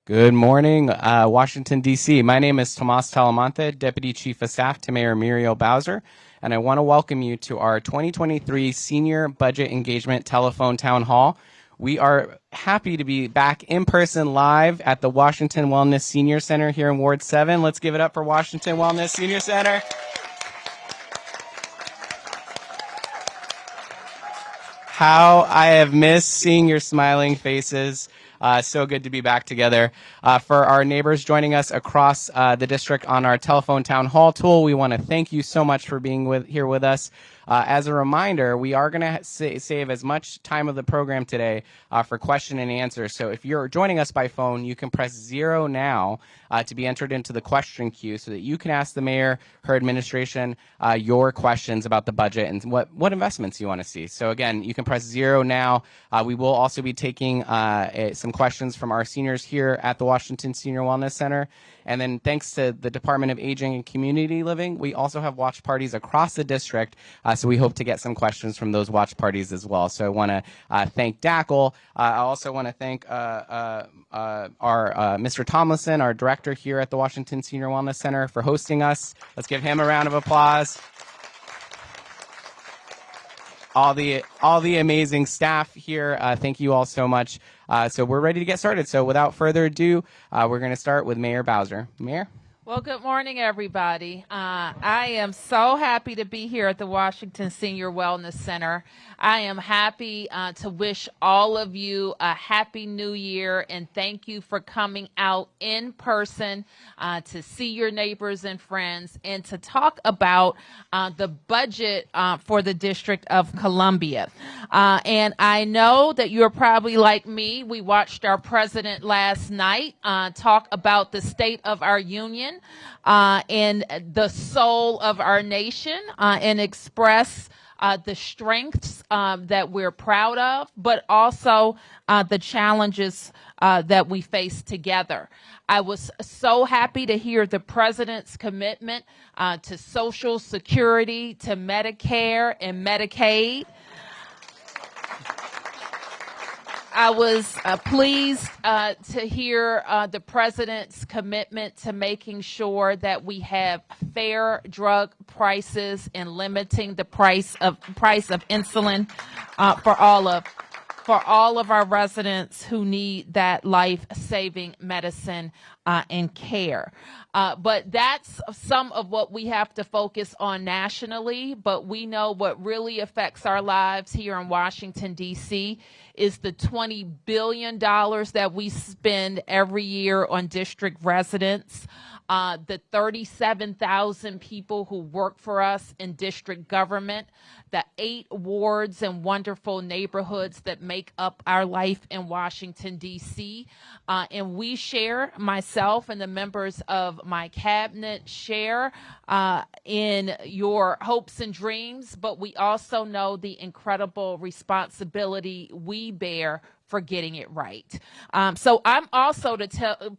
Good morning, Washington, D.C. My name is Tomas Talamonte, Deputy Chief of Staff to Mayor Muriel Bowser, and I want to welcome you to our 2023 Senior Budget Engagement Telephone Town Hall. We are happy to be back in person live at the Washington Wellness Senior Center here in Ward 7. Let's give it up for Washington Wellness Senior Center. How I have missed seeing your smiling faces. So good to be back together. For our neighbors joining us across the district on our telephone town hall tool, we want to thank you so much for being here with us. As a reminder, we are going to save as much time of the program today for question and answer. So if you're joining us by phone, you can press 0 now to be entered into the question queue so that you can ask the mayor, her administration, your questions about the budget and what investments you want to see. So again, you can press 0 now. We will also be taking some questions from our seniors here at the Washington Senior Wellness Center. And then thanks to the Department of Aging and Community Living, we also have watch parties across the district. So we hope to get some questions from those watch parties as well. So I want to thank DACL. I also want to thank our Mr. Tomlinson, our director here at the Washington Senior Wellness Center, for hosting us. Let's give him a round of applause. All the amazing staff here. Thank you all so much. So we're ready to get started. So without further ado, we're going to start with Mayor Bowser. Mayor? Well, good morning, everybody. I am so happy to be here at the Washington Senior Wellness Center. I am happy to wish all of you a happy new year and thank you for coming out in person to see your neighbors and friends and to talk about the budget for the District of Columbia. And I know that you're probably like me. We watched our president last night talk about the state of our union and the soul of our nation and express the strengths that we're proud of, but also the challenges that we face together. I was so happy to hear the president's commitment to Social Security, to Medicare and Medicaid. I was pleased to hear the president's commitment to making sure that we have fair drug prices and limiting the price of insulin for all of our residents who need that life-saving medicine and care. But that's some of what we have to focus on nationally, but we know what really affects our lives here in Washington, D.C. is the $20 billion that we spend every year on district residents, the 37,000 people who work for us in district government, the 8 wards and wonderful neighborhoods that make up our life in Washington, D.C. And we share, myself and the members of my cabinet share in your hopes and dreams, but we also know the incredible responsibility we bear for getting it right. So I'm also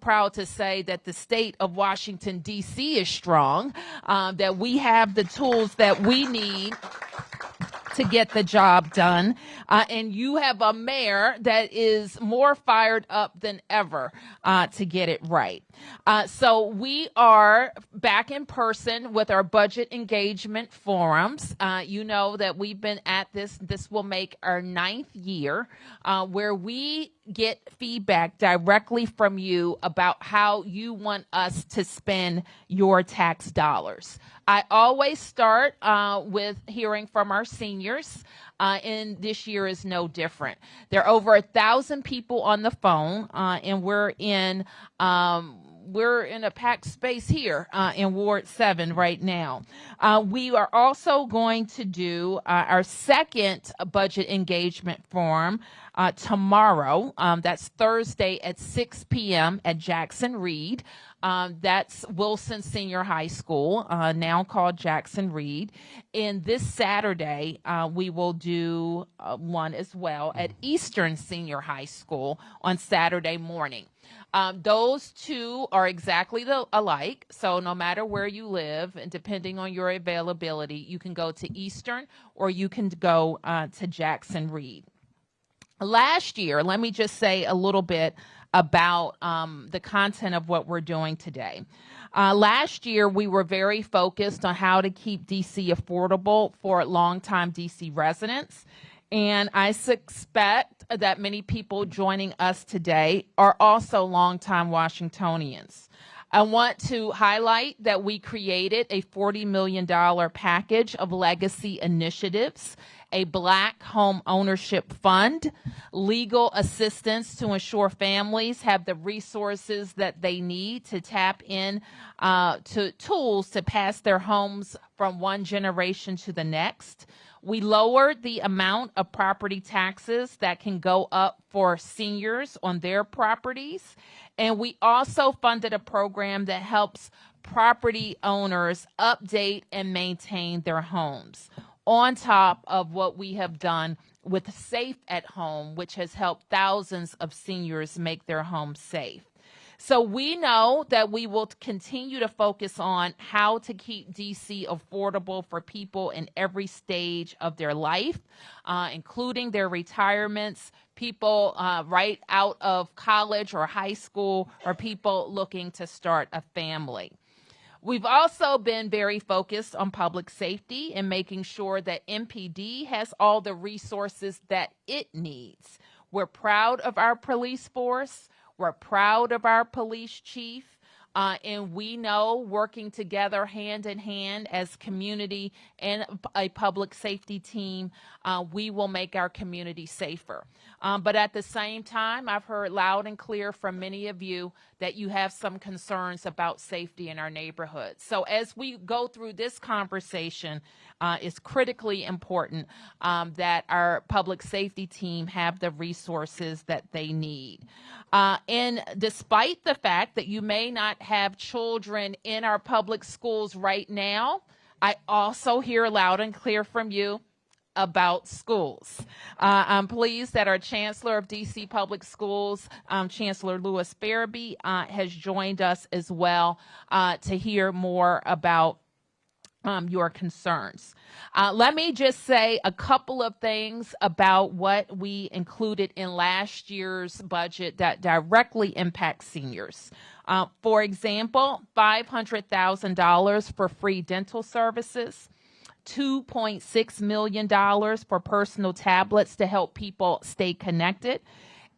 proud to say that the state of Washington, D.C. is strong, that we have the tools that we need to get the job done. And you have a mayor that is more fired up than ever to get it right. So we are back in person with our budget engagement forums. You know that we've been at this. This will make our 9th year where we get feedback directly from you about how you want us to spend your tax dollars. I always start with hearing from our seniors, and this year is no different. There are over 1,000 people on the phone, and we're in a packed space here in Ward 7 right now. We are also going to do our second budget engagement forum tomorrow. That's Thursday at 6 p.m. at Jackson Reed. That's Wilson Senior High School, now called Jackson Reed. And this Saturday, we will do one as well at Eastern Senior High School on Saturday morning. Those two are exactly alike. So no matter where you live, and depending on your availability, you can go to Eastern or you can go to Jackson Reed. Last year, let me just say a little bit about the content of what we're doing today. Last year, we were very focused on how to keep DC affordable for longtime DC residents. And I suspect that many people joining us today are also longtime Washingtonians. I want to highlight that we created a $40 million package of legacy initiatives, a Black home ownership fund, legal assistance to ensure families have the resources that they need to tap in to tools to pass their homes from one generation to the next. We lowered the amount of property taxes that can go up for seniors on their properties. And we also funded a program that helps property owners update and maintain their homes, on top of what we have done with Safe at Home, which has helped thousands of seniors make their homes safe. So we know that we will continue to focus on how to keep DC affordable for people in every stage of their life, including their retirements, people right out of college or high school, or people looking to start a family. We've also been very focused on public safety and making sure that MPD has all the resources that it needs. We're proud of our police force. We're proud of our police chief, and we know working together hand in hand as community and a public safety team, we will make our community safer. But at the same time, I've heard loud and clear from many of you that you have some concerns about safety in our neighborhoods. So as we go through this conversation, it's critically important that our public safety team have the resources that they need. And despite the fact that you may not have children in our public schools right now, I also hear loud and clear from you about schools. I'm pleased that our Chancellor of DC Public Schools, Chancellor Louis Farabee, has joined us as well to hear more about your concerns. Let me just say a couple of things about what we included in last year's budget that directly impacts seniors. For example, $500,000 for free dental services, $2.6 million for personal tablets to help people stay connected,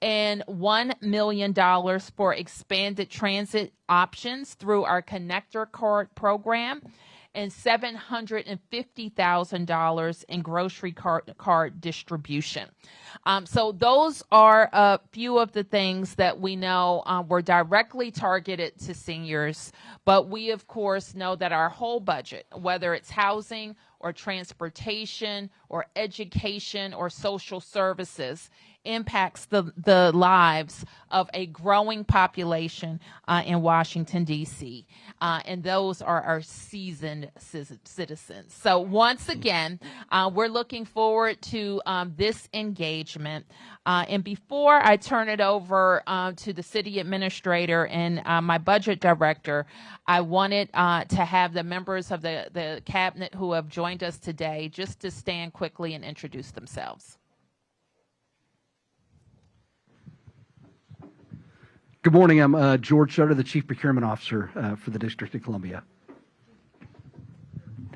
and $1 million for expanded transit options through our Connector Card program, and $750,000 in grocery card distribution. So those are a few of the things that we know were directly targeted to seniors, but we of course know that our whole budget, whether it's housing or transportation or education or social services, impacts the lives of a growing population in Washington, D.C., and those are our seasoned citizens. So once again, we're looking forward to this engagement. And before I turn it over to the city administrator and my budget director, I wanted to have the members of the cabinet who have joined us today just to stand quickly and introduce themselves. Good morning. I'm George Sutter, the Chief Procurement Officer for the District of Columbia.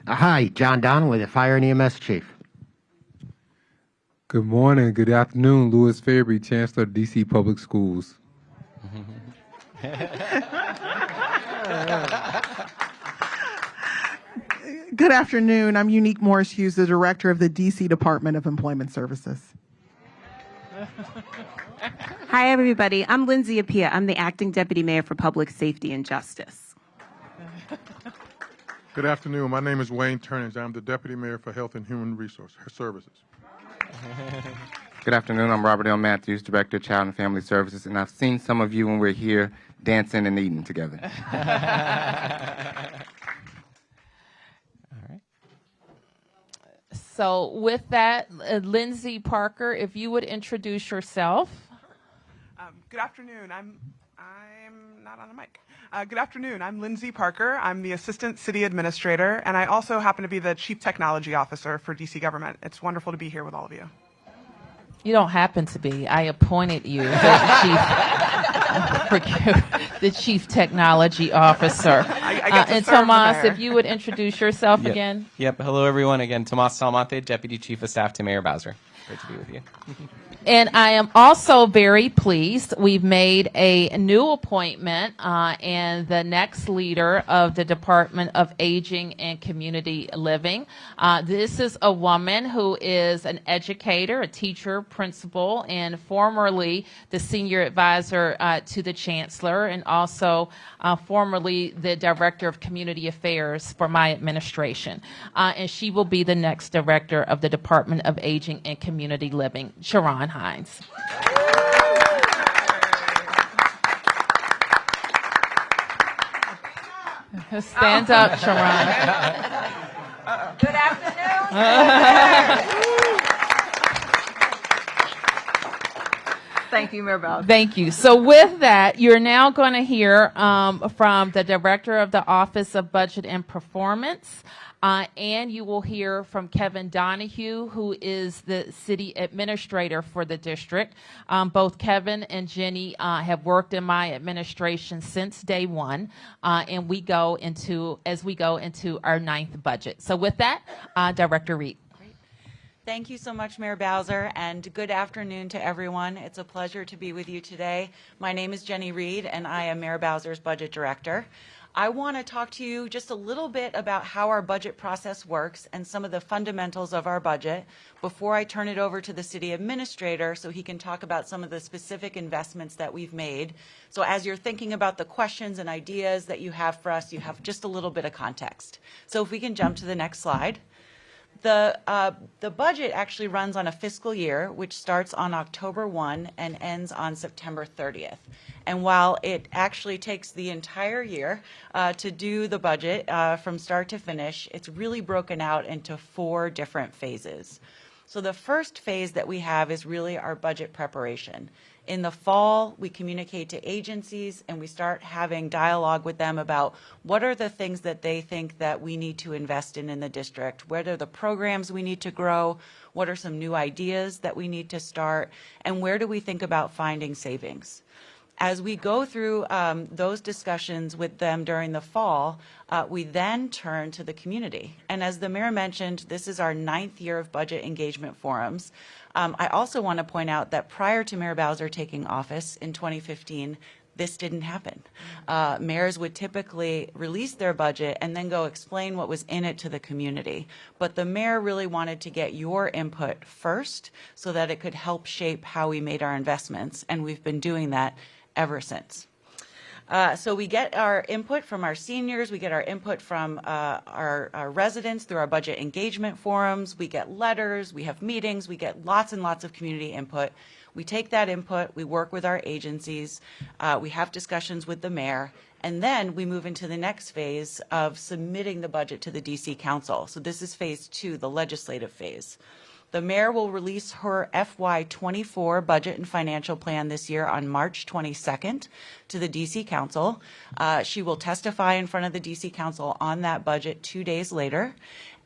Hi, John Donnelly, the Fire and EMS Chief. Good morning, good afternoon. Louis Farabee, Chancellor of DC Public Schools. Good afternoon. I'm Unique Morris Hughes, the Director of the DC Department of Employment Services. Hi, everybody. I'm Lindsay Appiah. I'm the Acting Deputy Mayor for Public Safety and Justice. Good afternoon. My name is Wayne Turnage. I'm the Deputy Mayor for Health and Human Services. Good afternoon. I'm Robert L. Matthews, Director of Child and Family Services, and I've seen some of you when we're here dancing and eating together. All right. So with that, Lindsay Parker, if you would introduce yourself. Good afternoon. I'm not on the mic. Good afternoon. I'm Lindsay Parker. I'm the Assistant City Administrator, and I also happen to be the Chief Technology Officer for DC Government. It's wonderful to be here with all of you. You don't happen to be. I appointed you the Chief the Chief Technology Officer. I get to And serve the Tomas, mayor. if you would introduce yourself Yep. again. Yep. Hello, everyone. Again, Tomas Salmonte, Deputy Chief of Staff to Mayor Bowser. Great to be with you. And I am also very pleased. We've made a new appointment and the next leader of the Department of Aging and Community Living. This is a woman who is an educator, a teacher, principal, and formerly the senior advisor to the chancellor, and also formerly the director of community affairs for my administration. And she will be the next director of the Department of Aging and Community Living, Sharon Hines. Stand up, Sharon. Good afternoon. Thank you, Mayor Bowser. Thank you. So with that, you're now going to hear from the Director of the Office of Budget and Performance, and you will hear from Kevin Donahue, who is the City Administrator for the district. Both Kevin and Jenny have worked in my administration since day one, and we go into our 9th budget. So with that, Director Reed. Thank you so much, Mayor Bowser, and good afternoon to everyone. It's a pleasure to be with you today. My name is Jenny Reed, and I am Mayor Bowser's Budget Director. I want to talk to you just a little bit about how our budget process works and some of the fundamentals of our budget before I turn it over to the City Administrator so he can talk about some of the specific investments that we've made. So as you're thinking about the questions and ideas that you have for us, you have just a little bit of context. So if we can jump to the next slide. The budget actually runs on a fiscal year, which starts on October 1 and ends on September 30th. And while it actually takes the entire year to do the budget from start to finish, it's really broken out into 4 different phases. So the first phase that we have is really our budget preparation. In the fall, we communicate to agencies and we start having dialogue with them about what are the things that they think that we need to invest in the district, what are the programs we need to grow, what are some new ideas that we need to start, and where do we think about finding savings. As we go through those discussions with them during the fall, we then turn to the community. And as the mayor mentioned, this is our 9th year of budget engagement forums. I also want to point out that prior to Mayor Bowser taking office in 2015, this didn't happen. Mayors would typically release their budget and then go explain what was in it to the community. But the mayor really wanted to get your input first so that it could help shape how we made our investments, and we've been doing that ever since. So we get our input from our seniors, we get our input from our residents through our budget engagement forums, we get letters, we have meetings, we get lots and lots of community input. We take that input, we work with our agencies, we have discussions with the mayor, and then we move into the next phase of submitting the budget to the DC Council. So this is phase 2, the legislative phase. The mayor will release her FY24 budget and financial plan this year on March 22nd to the DC Council. She will testify in front of the DC Council on that budget 2 days later.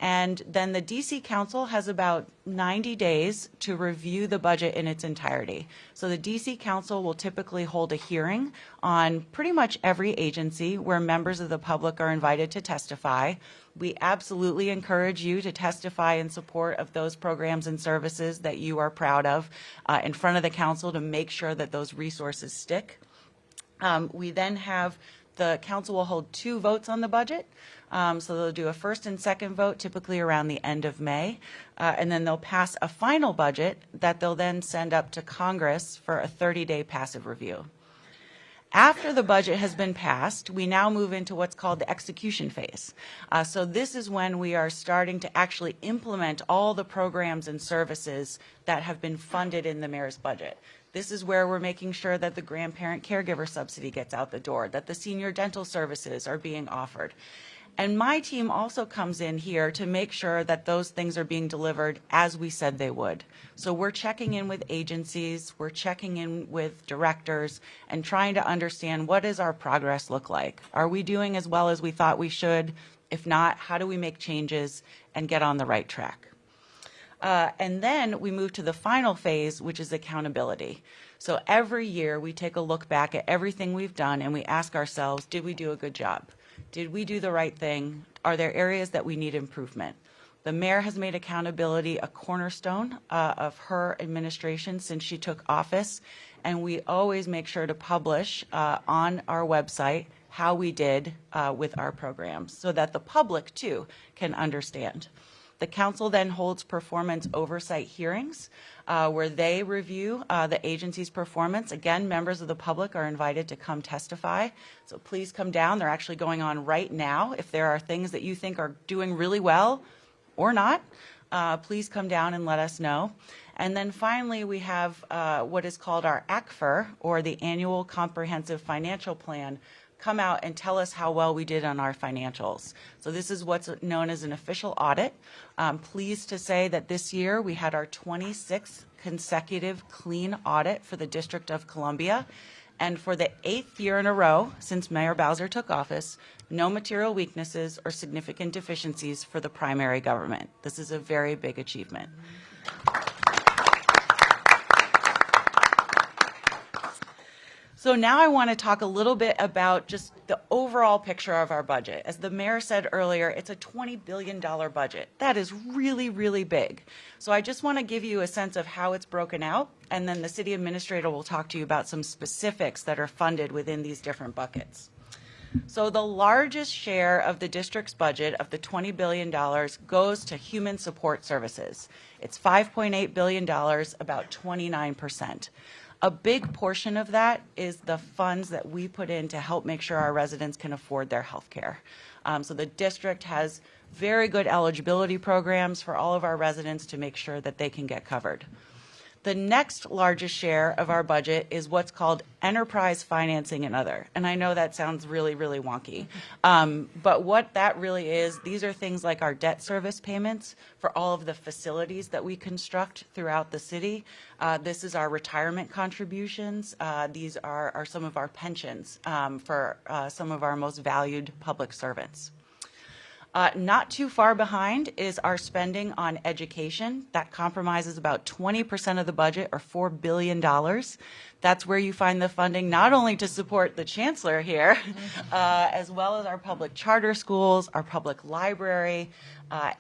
And then the DC Council has about 90 days to review the budget in its entirety. So the DC Council will typically hold a hearing on pretty much every agency where members of the public are invited to testify. We absolutely encourage you to testify in support of those programs and services that you are proud of in front of the council to make sure that those resources stick. We then have the council will hold 2 votes on the budget. So they'll do a first and second vote, typically around the end of May, and then they'll pass a final budget that they'll then send up to Congress for a 30-day passive review. After the budget has been passed, we now move into what's called the execution phase. So this is when we are starting to actually implement all the programs and services that have been funded in the mayor's budget. This is where we're making sure that the grandparent caregiver subsidy gets out the door, that the senior dental services are being offered. And my team also comes in here to make sure that those things are being delivered as we said they would. So we're checking in with agencies, we're checking in with directors, and trying to understand what does our progress look like. Are we doing as well as we thought we should? If not, how do we make changes and get on the right track? And then we move to the final phase, which is accountability. So every year we take a look back at everything we've done and we ask ourselves, did we do a good job? Did we do the right thing? Are there areas that we need improvement? The mayor has made accountability a cornerstone of her administration since she took office, and we always make sure to publish on our website how we did with our programs so that the public, too, can understand. The council then holds performance oversight hearings where they review the agency's performance. Again, members of the public are invited to come testify, so please come down. They're actually going on right now. If there are things that you think are doing really well or not, please come down and let us know. And then finally, we have what is called our ACFR, or the Annual Comprehensive Financial Plan, come out and tell us how well we did on our financials. So this is what's known as an official audit. I'm pleased to say that this year we had our 26th consecutive clean audit for the District of Columbia. And for the 8th year in a row since Mayor Bowser took office, no material weaknesses or significant deficiencies for the primary government. This is a very big achievement. So now I want to talk a little bit about just the overall picture of our budget. As the mayor said earlier, it's a $20 billion budget. That is really, really big. So I just want to give you a sense of how it's broken out, and then the city administrator will talk to you about some specifics that are funded within these different buckets. So the largest share of the district's budget of the $20 billion goes to human support services. It's $5.8 billion, about 29%. A big portion of that is the funds that we put in to help make sure our residents can afford their health care. So the district has very good eligibility programs for all of our residents to make sure that they can get covered. The next largest share of our budget is what's called enterprise financing and other. And I know that sounds really, really wonky. But what that really is, these are things like our debt service payments for all of the facilities that we construct throughout the city. This is our retirement contributions. These are some of our pensions for some of our most valued public servants. Not too far behind is our spending on education. That compromises about 20% of the budget, or $4 billion. That's where you find the funding not only to support the chancellor here, as well as our public charter schools, our public library,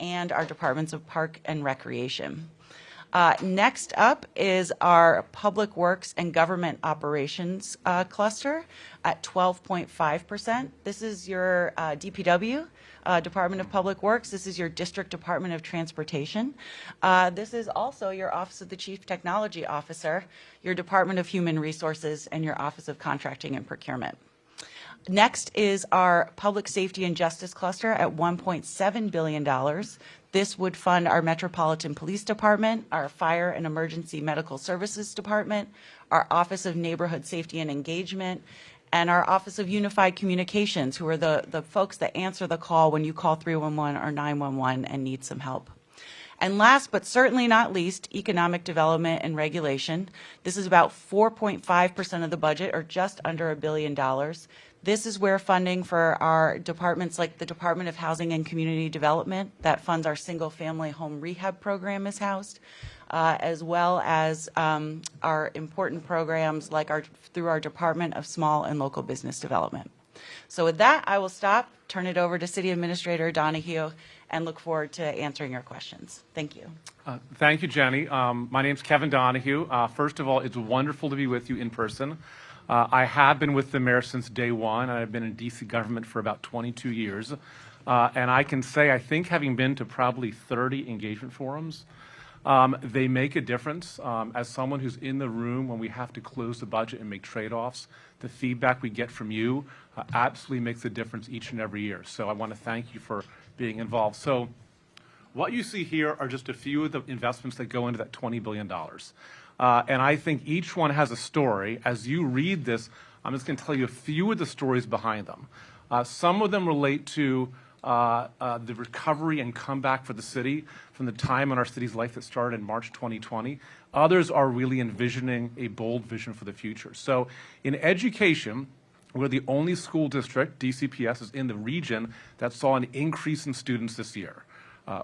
and our departments of park and recreation. Next up is our Public Works and Government Operations cluster at 12.5%. This is your DPW, Department of Public Works. This is your District Department of Transportation. This is also your Office of the Chief Technology Officer, your Department of Human Resources, and your Office of Contracting and Procurement. Next is our Public Safety and Justice cluster at $1.7 billion. This would fund our Metropolitan Police Department, our Fire and Emergency Medical Services Department, our Office of Neighborhood Safety and Engagement, and our Office of Unified Communications, who are the folks that answer the call when you call 311 or 911 and need some help. And last but certainly not least, economic development and regulation. This is about 4.5% of the budget, or just under $1 billion. This is where funding for our departments like the Department of Housing and Community Development that funds our single-family home rehab program is housed, as well as our important programs like through our Department of Small and Local Business Development. So with that, I will stop, turn it over to City Administrator Donahue, and look forward to answering your questions. Thank you. Thank you, Jenny. My name's Kevin Donahue. First of all, it's wonderful to be with you in person. I have been with the mayor since day one, and I've been in D.C. government for about 22 years. And I can say, I think having been to probably 30 engagement forums, they make a difference. As someone who's in the room when we have to close the budget and make trade-offs, the feedback we get from you absolutely makes a difference each and every year. So I want to thank you for being involved. So what you see here are just a few of the investments that go into that $20 billion. And I think each one has a story. As you read this, I'm just going to tell you a few of the stories behind them. Some of them relate to the recovery and comeback for the city from the time in our city's life that started in March 2020. Others are really envisioning a bold vision for the future. So in education, we're the only school district, DCPS, is in the region that saw an increase in students this year,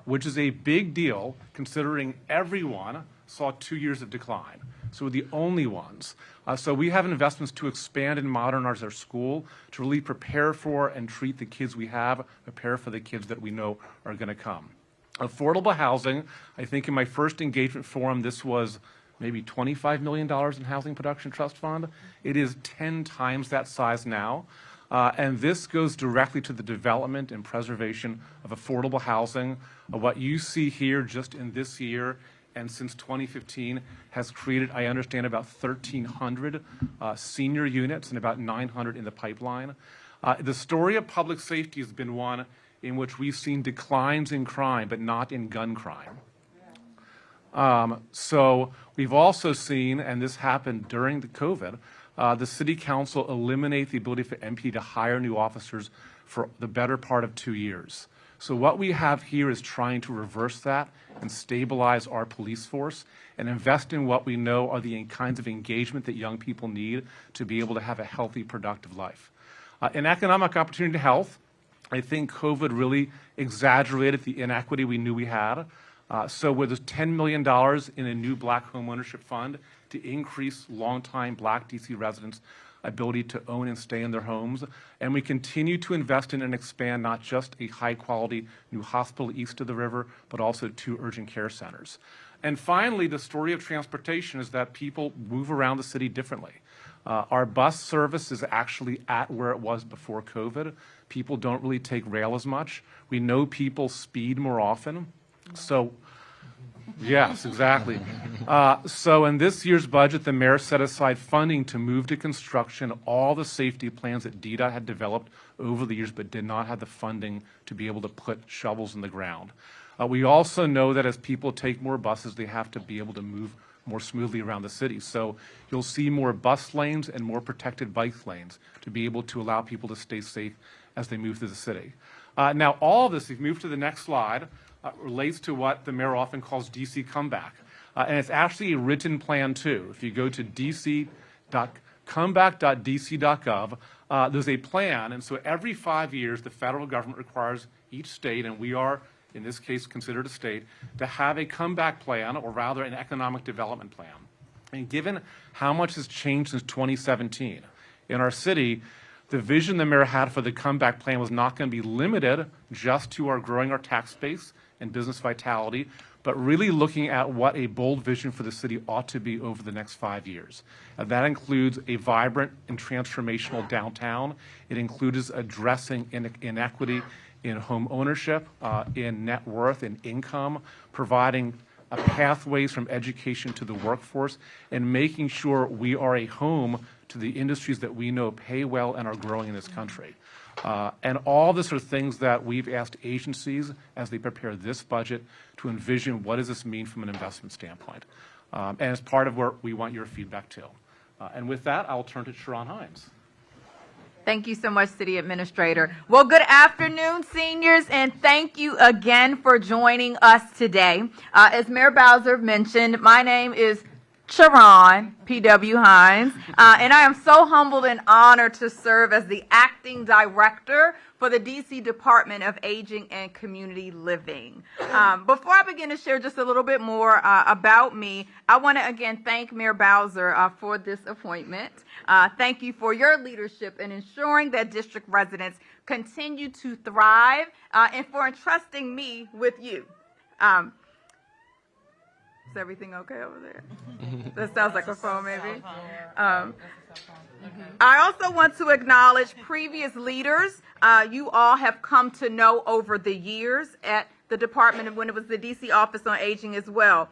which is a big deal considering everyone saw 2 years of decline. So we're the only ones. So we have investments to expand and modernize our school to really prepare for and treat the kids we have, prepare for the kids that we know are going to come. Affordable housing, I think in my first engagement forum, this was maybe $25 million in Housing Production Trust Fund. It is 10 times that size now. And this goes directly to the development and preservation of affordable housing. What you see here just in this year and since 2015 has created, I understand, about 1,300 senior units and about 900 in the pipeline. The story of public safety has been one in which we've seen declines in crime, but not in gun crime. So we've also seen, and this happened during the COVID, the city council eliminate the ability for MP to hire new officers for the better part of 2 years. So what we have here is trying to reverse that and stabilize our police force and invest in what we know are the kinds of engagement that young people need to be able to have a healthy, productive life. In economic opportunity to health, I think COVID really exaggerated the inequity we knew we had. So with $10 million in a new black home ownership fund to increase longtime black DC residents' ability to own and stay in their homes. And we continue to invest in and expand not just a high-quality new hospital east of the river, but also 2 urgent care centers. And finally, the story of transportation is that people move around the city differently. Our bus service is actually at where it was before COVID. People don't really take rail as much. We know people speed more often. So, yes, exactly. So in this year's budget, the mayor set aside funding to move to construction all the safety plans that DDOT had developed over the years, but did not have the funding to be able to put shovels in the ground. We also know that as people take more buses, they have to be able to move more smoothly around the city. So you'll see more bus lanes and more protected bike lanes to be able to allow people to stay safe as they move through the city. Now, all of this, if you move to the next slide, relates to what the mayor often calls DC comeback. And it's actually a written plan too. If you go to comeback.dc.gov, there's a plan. And so every 5 years, the federal government requires each state, and we are, in this case, considered a state, to have a comeback plan, or rather an economic development plan. And given how much has changed since 2017 in our city, the vision the mayor had for the comeback plan was not going to be limited just to growing our tax base and business vitality, but really looking at what a bold vision for the city ought to be over the next 5 years. And that includes a vibrant and transformational downtown. It includes addressing inequity in home ownership, in net worth and income, providing pathways from education to the workforce, and making sure we are a home to the industries that we know pay well and are growing in this country. And all this are things that we've asked agencies as they prepare this budget to envision what does this mean from an investment standpoint. And as part of where we want your feedback too. And with that, I'll turn to Sharon Hines. Thank you so much, City Administrator. Well, good afternoon, seniors, and thank you again for joining us today. As Mayor Bowser mentioned, my name is Sharon P.W. Hines, and I am so humbled and honored to serve as the Acting Director for the D.C. Department of Aging and Community Living. Before I begin to share just a little bit more about me, I want to again thank Mayor Bowser for this appointment. Thank you for your leadership in ensuring that district residents continue to thrive and for entrusting me with you. Is everything okay over there? That sounds like a phone, maybe. I also want to acknowledge previous leaders you all have come to know over the years at the department when it was the DC Office on Aging as well.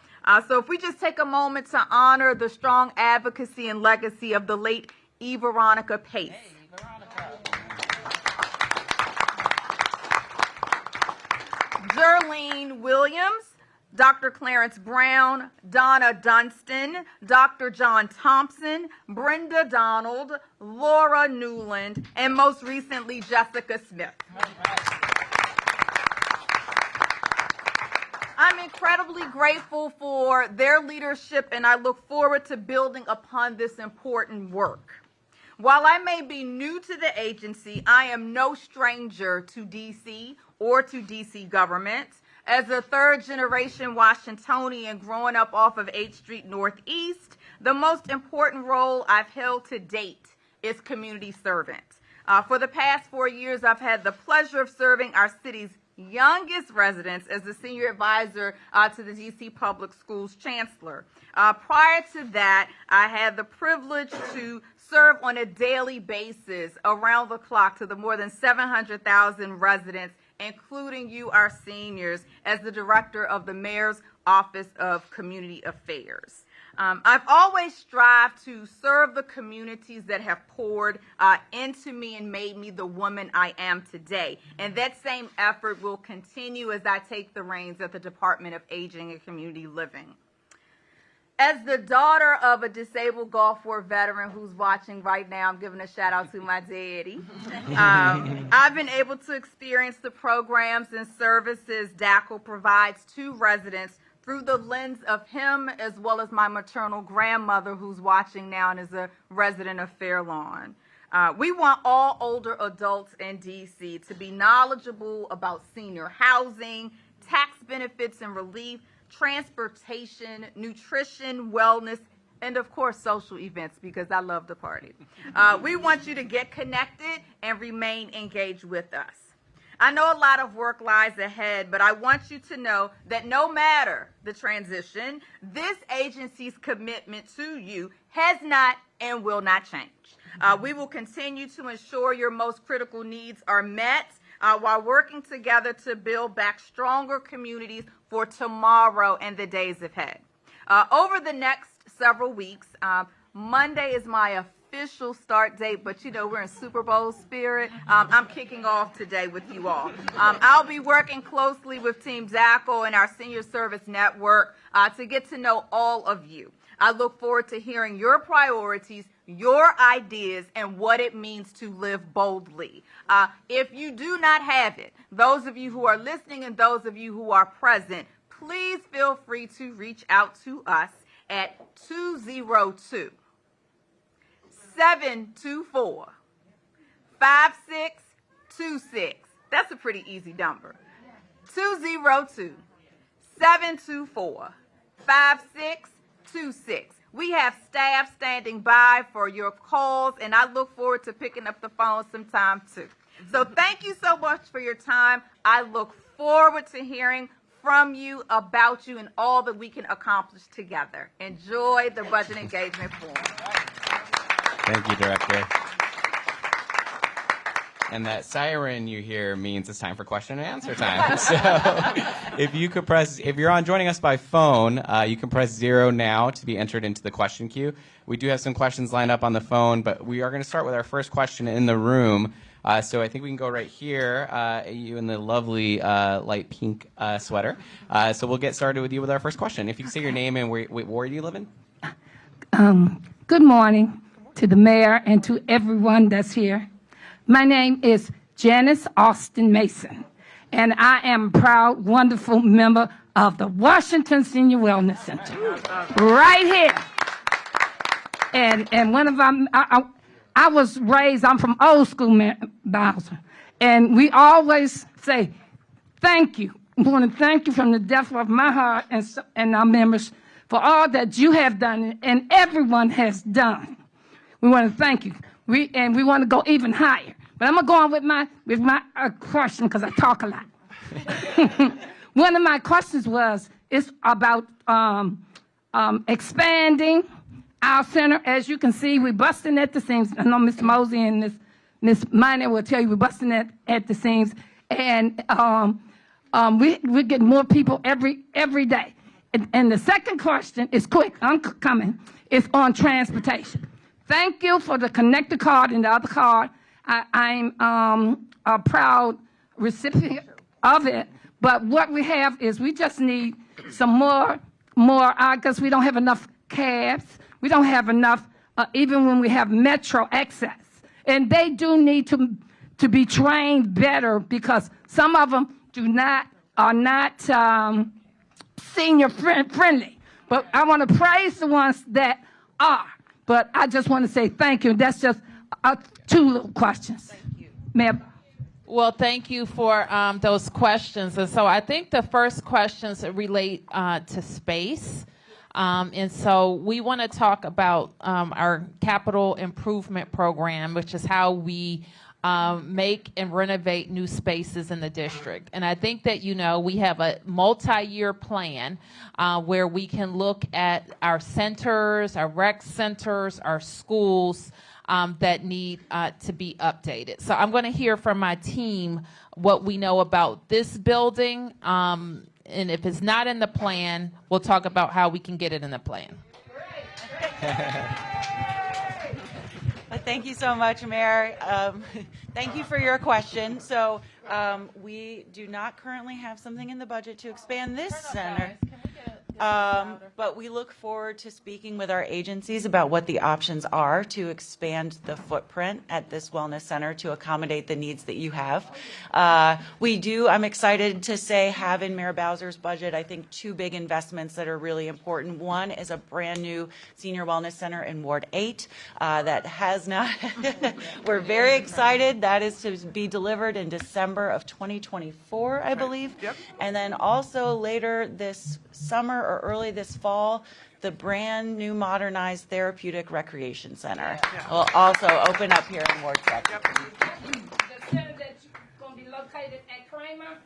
So if we just take a moment to honor the strong advocacy and legacy of the late E. Veronica Pace. Hey, Veronica. Jerlene Williams, Dr. Clarence Brown, Donna Dunstan, Dr. John Thompson, Brenda Donald, Laura Newland, and most recently, Jessica Smith. I'm incredibly grateful for their leadership, and I look forward to building upon this important work. While I may be new to the agency, I am no stranger to DC or to DC government. As a third-generation Washingtonian growing up off of 8th Street Northeast, The most important role I've held to date is community servant. For the past 4 years, I've had the pleasure of serving our city's youngest residents as the senior advisor to the DC Public Schools Chancellor. Prior to that, I had the privilege to serve on a daily basis around the clock to the more than 700,000 residents, including you, our seniors, as the director of the Mayor's Office of Community Affairs. I've always strived to serve the communities that have poured into me and made me the woman I am today. And that same effort will continue as I take the reins at the Department of Aging and Community Living. As the daughter of a disabled Gulf War veteran who's watching right now, I'm giving a shout out to my daddy. I've been able to experience the programs and services DACL provides to residents through the lens of him, as well as my maternal grandmother who's watching now and is a resident of Fairlawn. We want all older adults in DC to be knowledgeable about senior housing, tax benefits and relief, transportation, nutrition, wellness, and of course social events, because I love to party. We want you to get connected and remain engaged with us. I know a lot of work lies ahead, but I want you to know that no matter the transition, this agency's commitment to you has not and will not change. We will continue to ensure your most critical needs are met while working together to build back stronger communities for tomorrow and the days ahead. Over the next several weeks, Monday is my official start date, but you know we're in Super Bowl spirit. I'm kicking off today with you all. I'll be working closely with Team DACL and our Senior Service Network to get to know all of you. I look forward to hearing your priorities, your ideas, and what it means to live boldly. If you do not have it, those of you who are listening and those of you who are present, please feel free to reach out to us at 202-724-5626. That's a pretty easy number. 202-724-5626. We have staff standing by for your calls, and I look forward to picking up the phone sometime too. So thank you so much for your time. I look forward to hearing from you, about you, and all that we can accomplish together. Enjoy the Budget Engagement Forum. Thank you, Director. And that siren you hear means it's time for question and answer time. So if you're joining us by phone, you can press 0 now to be entered into the question queue. We do have some questions lined up on the phone, but we are going to start with our first question in the room. So I think we can go right here, you in the lovely light pink sweater. So we'll get started with you with our first question. If you can say your name and where do you live in? Good morning to the mayor and to everyone that's here. My name is Janice Austin Mason, and I am a proud, wonderful member of the Washington Senior Wellness Center, right here. And one of I was raised, I'm from old school Bowser, and we always say, thank you. I want to thank you from the depth of my heart and our members for all that you have done and everyone has done. We want to thank you. We want to go even higher. But I'm going to go on with my question because I talk a lot. One of my questions is about expanding our center. As you can see, we're busting at the seams. I know Mr. Mosey and Ms. Minor will tell you we're busting at the seams. And we're getting more people every day. And the second question is quick. I'm coming. It's on transportation. Thank you for the connector card and the other card. I'm a proud recipient of it. But what we have is we just need some more because we don't have enough cabs. We don't have enough, even when we have metro access. And they do need to be trained better because some of them are not senior friendly. But I want to praise the ones that are. But I just want to say thank you. That's just 2 little questions. Thank you. Ma'am. Well, thank you for those questions. And so I think the first questions relate to space. And so we want to talk about our capital improvement program, which is how we make and renovate new spaces in the district. And I think that, we have a multi-year plan where we can look at our centers, our rec centers, our schools that need to be updated. So I'm going to hear from my team what we know about this building. And if it's not in the plan, we'll talk about how we can get it in the plan. Well, thank you so much, Mayor. Thank you for your question. So we do not currently have something in the budget to expand this center. But we look forward to speaking with our agencies about what the options are to expand the footprint at this wellness center to accommodate the needs that you have. I'm excited to say, have in Mayor Bowser's budget, I think, two big investments that are really important. One is a brand new senior wellness center in Ward 8 that has not, we're very excited. That is to be delivered in December of 2024, I believe. Yep. And then also later this summer or early this fall, the brand new modernized therapeutic recreation center will also open up here in Ward 7. The center that's going to be located at Kramer?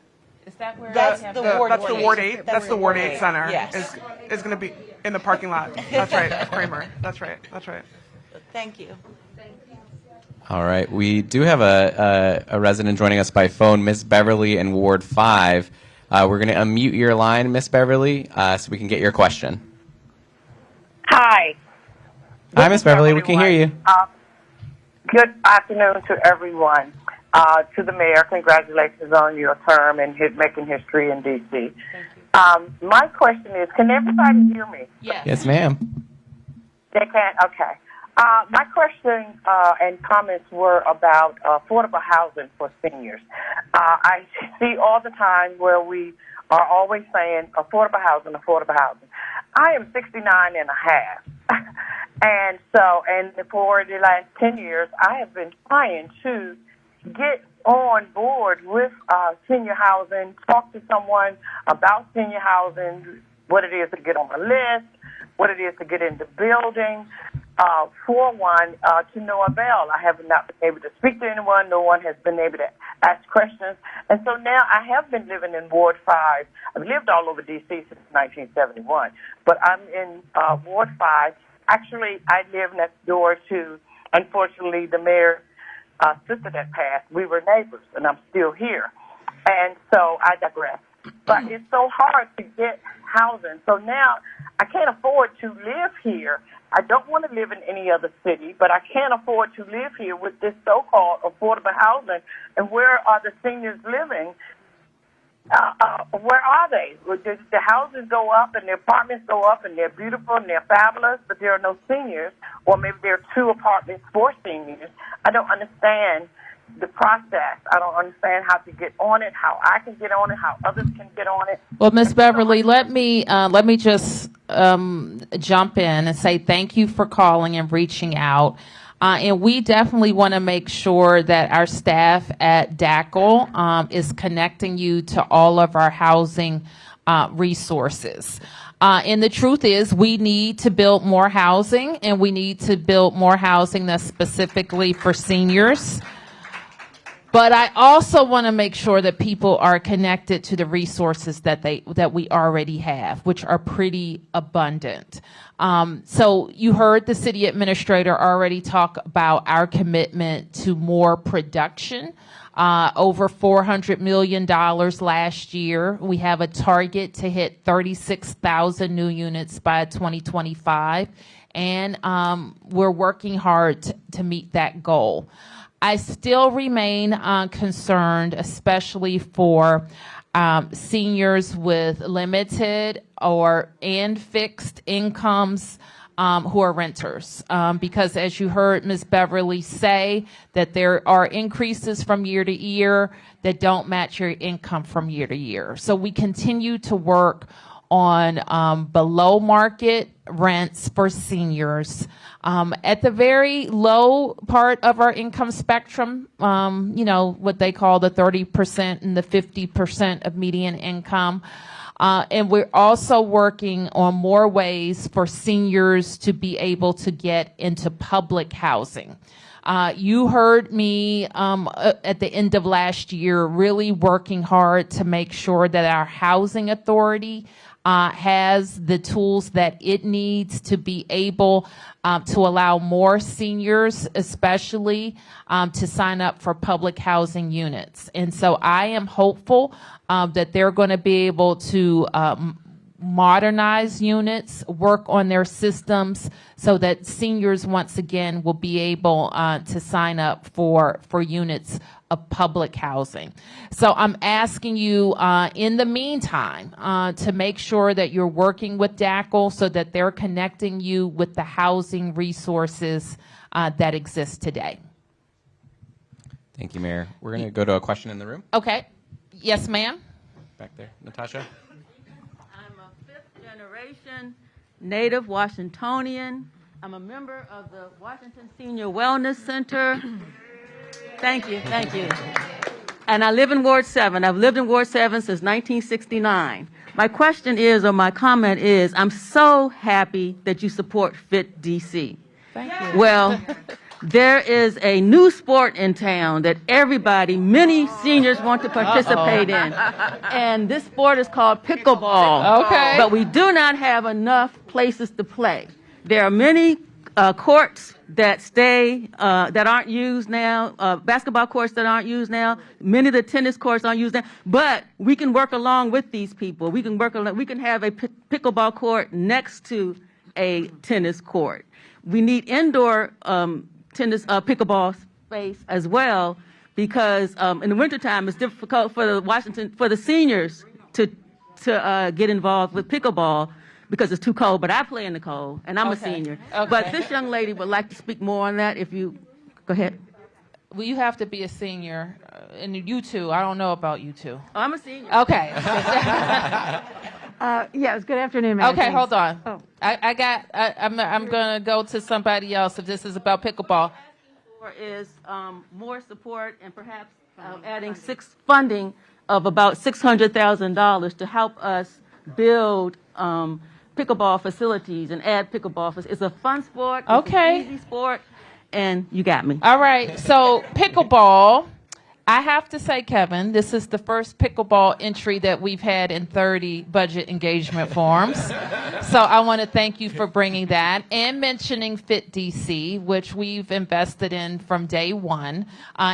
Is that where That's the Ward 8. That's the Ward 8 center. Yes. Is going to be in the parking lot. That's right, of Kramer. That's right. Thank you. All right. We do have a resident joining us by phone, Miss Beverly in Ward 5. We're going to unmute your line, Miss Beverly, so we can get your question. Hi. Hi, Miss Beverly. We can hear you. Good afternoon to everyone. To the mayor, congratulations on your term and making history in D.C. My question is, can everybody hear me? Yes, ma'am. They can? Okay. My question and comments were about affordable housing for seniors. I see all the time where we are always saying affordable housing, affordable housing. I am 69 and a half. And for the last 10 years, I have been trying to get on board with senior housing, talk to someone about senior housing, what it is to get on the list, what it is to get into building. For one, to no avail. I have not been able to speak to anyone. No one has been able to ask questions. And so now I have been living in Ward 5. I've lived all over D.C. since 1971, but I'm in Ward 5. Actually, I live next door to, unfortunately, the mayor's sister that passed. We were neighbors, and I'm still here. And so I digress. But it's so hard to get housing. So now I can't afford to live here. I don't want to live in any other city, but I can't afford to live here with this so-called affordable housing. And where are the seniors living? Where are they? The houses go up and the apartments go up and they're beautiful and they're fabulous, but there are no seniors, or maybe there are 2 apartments for seniors. I don't understand the process. I don't understand how to get on it, how I can get on it, how others can get on it. Well, Ms. Beverly, let me just jump in and say thank you for calling and reaching out. And we definitely want to make sure that our staff at DACL is connecting you to all of our housing resources. And the truth is we need to build more housing, and we need to build more housing that's specifically for seniors. But I also want to make sure that people are connected to the resources that we already have, which are pretty abundant. So you heard the city administrator already talk about our commitment to more production, over $400 million last year. We have a target to hit 36,000 new units by 2025, and we're working hard to meet that goal. I still remain concerned, especially for seniors with limited and fixed incomes who are renters. Because as you heard Ms. Beverly say, that there are increases from year to year that don't match your income from year to year. So we continue to work on below market rents for seniors. At the very low part of our income spectrum, what they call the 30% and the 50% of median income, And we're also working on more ways for seniors to be able to get into public housing. You heard me at the end of last year really working hard to make sure that our housing authority has the tools that it needs to be able to allow more seniors, especially, to sign up for public housing units. And so I am hopeful that they're going to be able to modernize units, work on their systems so that seniors once again will be able to sign up for units of public housing. So I'm asking you in the meantime to make sure that you're working with DACL so that they're connecting you with the housing resources that exist today. Thank you, Mayor. We're going to go to a question in the room. Okay. Yes, ma'am. Back there. Natasha. Generation Native Washingtonian. I'm a member of the Washington Senior Wellness Center. Thank you, thank you. And I live in Ward 7. I've lived in Ward 7 since 1969. My question is, or my comment is, I'm so happy that you support Fit DC. Thank you. Well, there is a new sport in town that many seniors want to participate in. And this sport is called pickleball. Okay. But we do not have enough places to play. There are many courts that that aren't used now, basketball courts that aren't used now. Many of the tennis courts aren't used now. But we can work along with these people. We can have a pickleball court next to a tennis court. We need indoor pickleball space as well, because in the wintertime it's difficult for the seniors to get involved with pickleball because it's too cold. But I play in the cold, and I'm a senior. Okay. But this young lady would like to speak more on that. If you go ahead. Well, you have to be a senior, and you too. I don't know about you two. Oh, I'm a senior. Okay. Yes, good afternoon, Mayor. Okay, Thanks. hold on. Oh. I'm going to go to somebody else if this is about pickleball. Is more support and perhaps adding funding of about $600,000 to help us build pickleball facilities and add pickleball. It's a fun sport. Okay. It's an easy sport, and you got me. All right. So pickleball, I have to say, Kevin, this is the first pickleball entry that we've had in 30 budget engagement forums. So I want to thank you for bringing that and mentioning Fit DC, which we've invested in from day one,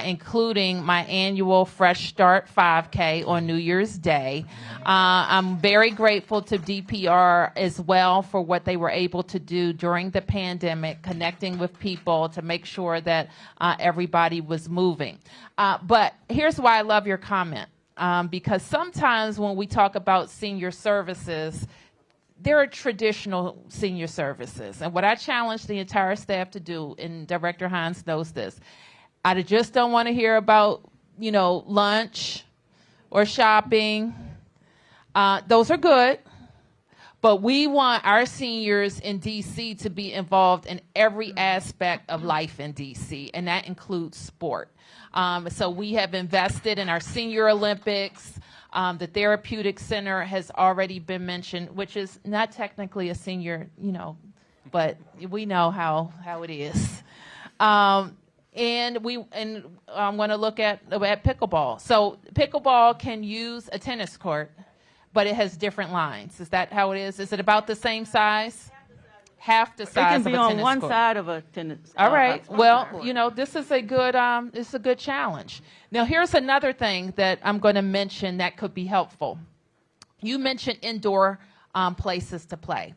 including my annual Fresh Start 5K on New Year's Day. I'm very grateful to DPR as well for what they were able to do during the pandemic, connecting with people to make sure that everybody was moving. But here's why I love your comment, because sometimes when we talk about senior services, there are traditional senior services. And what I challenge the entire staff to do, and Director Hines knows this, I just don't want to hear about, lunch or shopping. Those are good. But we want our seniors in D.C. to be involved in every aspect of life in D.C., and that includes sport. So we have invested in our Senior Olympics. The Therapeutic Center has already been mentioned, which is not technically a senior, but we know how it is. And I'm going to look at pickleball. So pickleball can use a tennis court, but it has different lines. Is that how it is? Is it about the same size? Half the size of a tennis court. It can be on one side of a tennis. All right. Well, this is a good challenge. Now, here's another thing that I'm going to mention that could be helpful. You mentioned indoor places to play.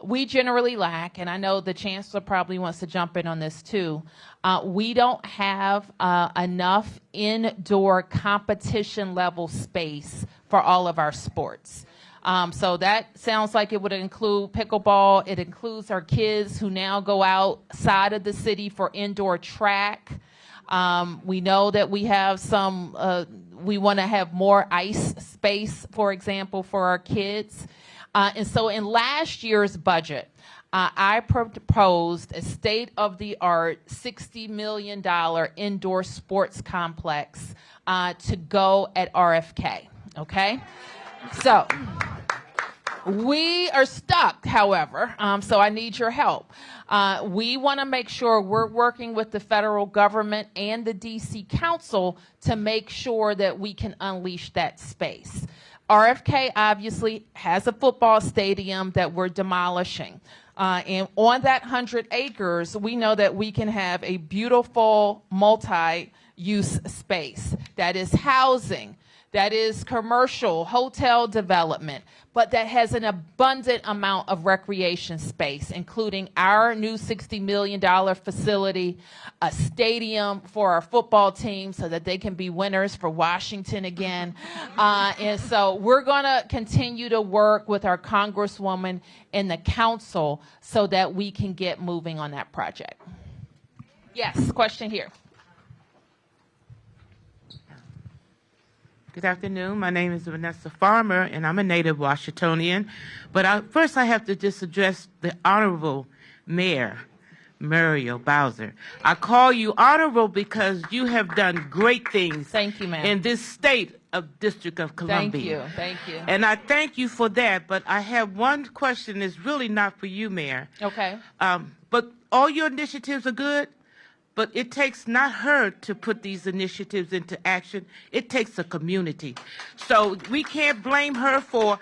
We generally lack, and I know the chancellor probably wants to jump in on this too. We don't have enough indoor competition level space for all of our sports. So that sounds like it would include pickleball. It includes our kids who now go outside of the city for indoor track. We know that we have we want to have more ice space, for example, for our kids. And so in last year's budget, I proposed a state-of-the-art $60 million indoor sports complex to go at RFK, okay? So We are stuck, however, so I need your help. We want to make sure we're working with the federal government and the D.C. Council to make sure that we can unleash that space. RFK obviously has a football stadium that we're demolishing. And on that 100 acres, we know that we can have a beautiful multi-use space that is housing, that is commercial, hotel development, but that has an abundant amount of recreation space, including our new $60 million facility, a stadium for our football team so that they can be winners for Washington again. And so we're going to continue to work with our Congresswoman and the council so that we can get moving on that project. Yes, question here. Good afternoon. My name is Vanessa Farmer, and I'm a native Washingtonian. But first, I have to just address the Honorable Mayor, Muriel Bowser. I call you honorable because you have done great things. Thank you, ma'am. In this state of District of Columbia. Thank you. And I thank you for that. But I have one question that's really not for you, Mayor. Okay. But all your initiatives are good. But it takes not her to put these initiatives into action. It takes a community. So we can't blame her for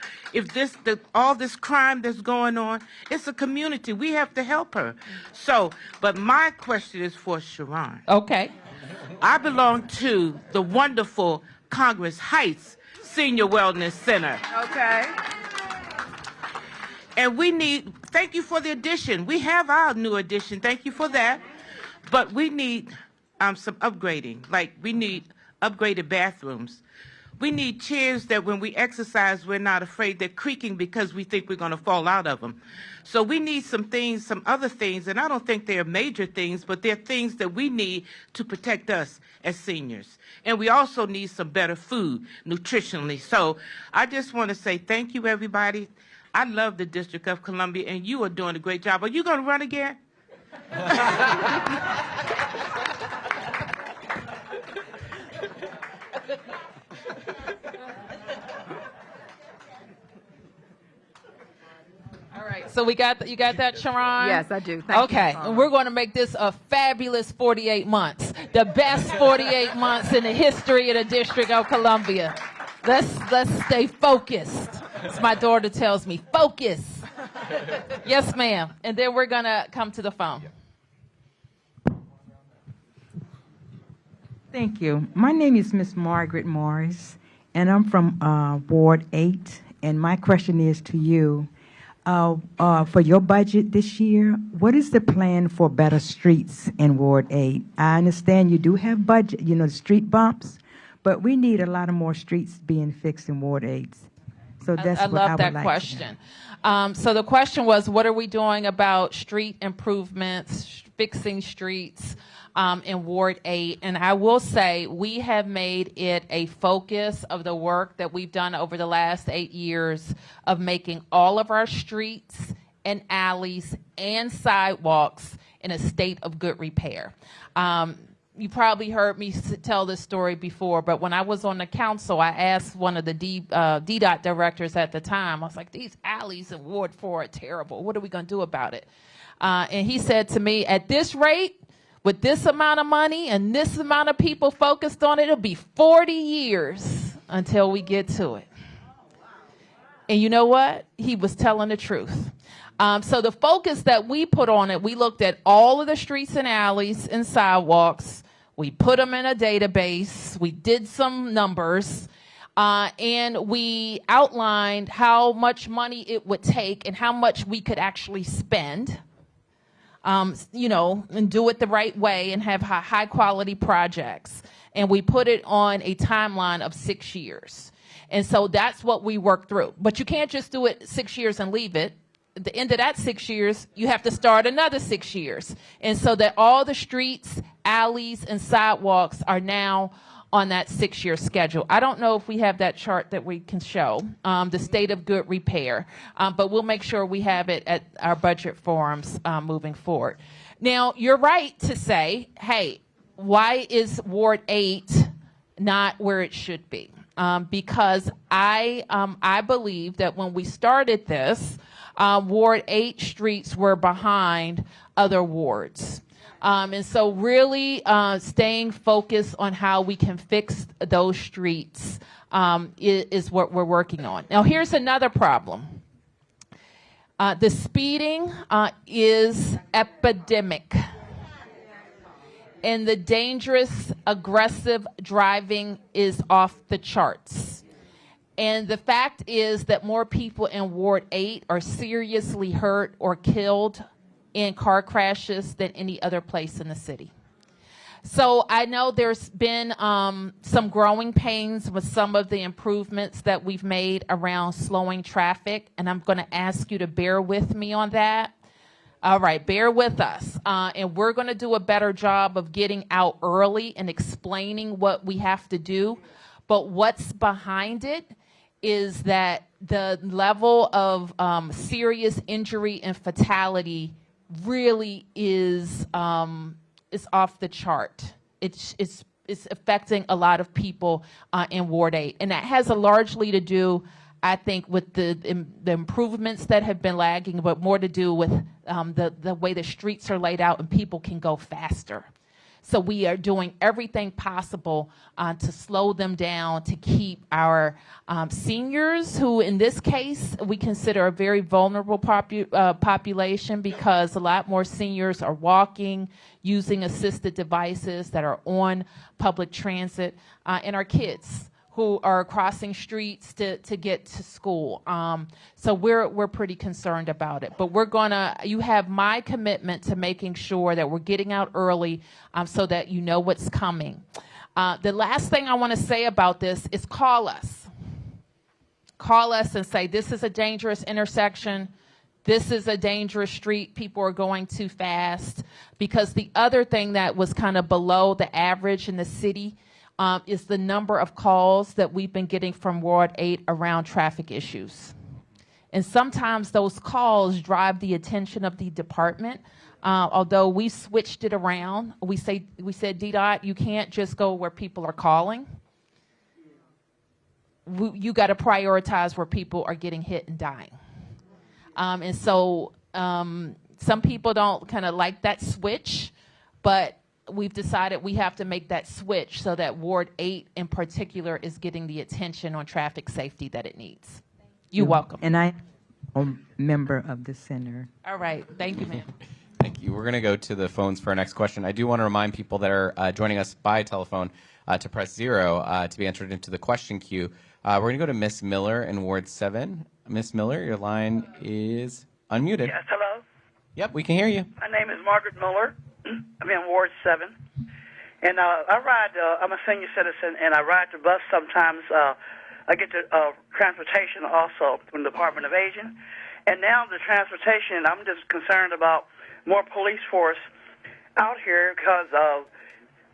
all this crime that's going on. It's a community. We have to help her. So, but my question is for Sharon. Okay. I belong to the wonderful Congress Heights Senior Wellness Center. Okay. And thank you for the addition. We have our new addition. Thank you for that. But we need some upgrading. Like, we need upgraded bathrooms. We need chairs that when we exercise, we're not afraid they're creaking because we think we're going to fall out of them. So we need some other things, and I don't think they're major things, but they're things that we need to protect us as seniors. And we also need some better food, nutritionally. So I just want to say thank you, everybody. I love the District of Columbia, and you are doing a great job. Are you going to run again? All right, so you got that, Sharon? Yes, I do. Thank you. Okay, and we're going to make this a fabulous 48 months, the best 48 months in the history of the District of Columbia. Let's stay focused. As my daughter tells me, focus. Yes, ma'am. And then we're going to come to the phone. Thank you. My name is Miss Margaret Morris, and I'm from Ward 8. And my question is to you, for your budget this year, what is the plan for better streets in Ward 8? I understand you do have budget, street bumps, but we need a lot of more streets being fixed in Ward 8. So that's I what I love would that like question. So the question was, what are we doing about street improvements, fixing streets in Ward 8? And I will say we have made it a focus of the work that we've done over the last 8 years of making all of our streets and alleys and sidewalks in a state of good repair. You probably heard me tell this story before, but when I was on the council, I asked one of the DDOT directors at the time, I was like, these alleys in Ward 4 are terrible. What are we going to do about it? And he said to me, at this rate, with this amount of money and this amount of people focused on it, it'll be 40 years until we get to it. And you know what? He was telling the truth. So the focus that we put on it, we looked at all of the streets and alleys and sidewalks. We put them in a database. We did some numbers. And we outlined how much money it would take and how much we could actually spend, and do it the right way and have high quality projects. And we put it on a timeline of 6 years. And so that's what we worked through. But you can't just do it 6 years and leave it. At the end of that 6 years, you have to start another 6 years. And so that all the streets, alleys, and sidewalks are now on that 6-year schedule. I don't know if we have that chart that we can show, the state of good repair, but we'll make sure we have it at our budget forums moving forward. Now, you're right to say, hey, why is Ward 8 not where it should be? because I believe that when we started this, Ward 8 streets were behind other wards. And so really staying focused on how we can fix those streets is what we're working on. Now, here's another problem. The speeding is epidemic. And the dangerous, aggressive driving is off the charts. And the fact is that more people in Ward 8 are seriously hurt or killed in car crashes than any other place in the city. So I know there's been some growing pains with some of the improvements that we've made around slowing traffic, and I'm going to ask you to bear with me on that. All right, bear with us. And we're going to do a better job of getting out early and explaining what we have to do. But what's behind it is that the level of serious injury and fatality really is off the chart. It's affecting a lot of people in Ward 8. And that has largely to do, I think, with the improvements that have been lagging, but more to do with the way the streets are laid out and people can go faster. So we are doing everything possible to slow them down, to keep our seniors, who in this case we consider a very vulnerable population, because a lot more seniors are walking, using assisted devices that are on public transit, and our kids who are crossing streets to get to school. So we're pretty concerned about it. But you have my commitment to making sure that we're getting out early so that you know what's coming. The last thing I want to say about this is call us. Call us and say, this is a dangerous intersection. This is a dangerous street. People are going too fast. Because the other thing that was kind of below the average in the city is the number of calls that we've been getting from Ward 8 around traffic issues. And sometimes those calls drive the attention of the department. Although we switched it said, DDOT, you can't just go where people are calling. You got to prioritize where people are getting hit and dying. And so some people don't kind of like that switch, but we've decided we have to make that switch so that Ward 8 in particular is getting the attention on traffic safety that it needs. You're welcome. And I'm a member of the center. All right. Thank you, ma'am. Thank you. We're going to go to the phones for our next question. I do want to remind people that are joining us by telephone to press 0 to be entered into the question queue. We're going to go to Miss Miller in Ward 7. Miss Miller, your line is unmuted. Yes, hello. Yep, we can hear you. My name is Margaret Miller. I'm in Ward 7. And I'm a senior citizen, and I ride the bus sometimes. I get the transportation also from the Department of Aging. And now the transportation, I'm just concerned about more police force out here because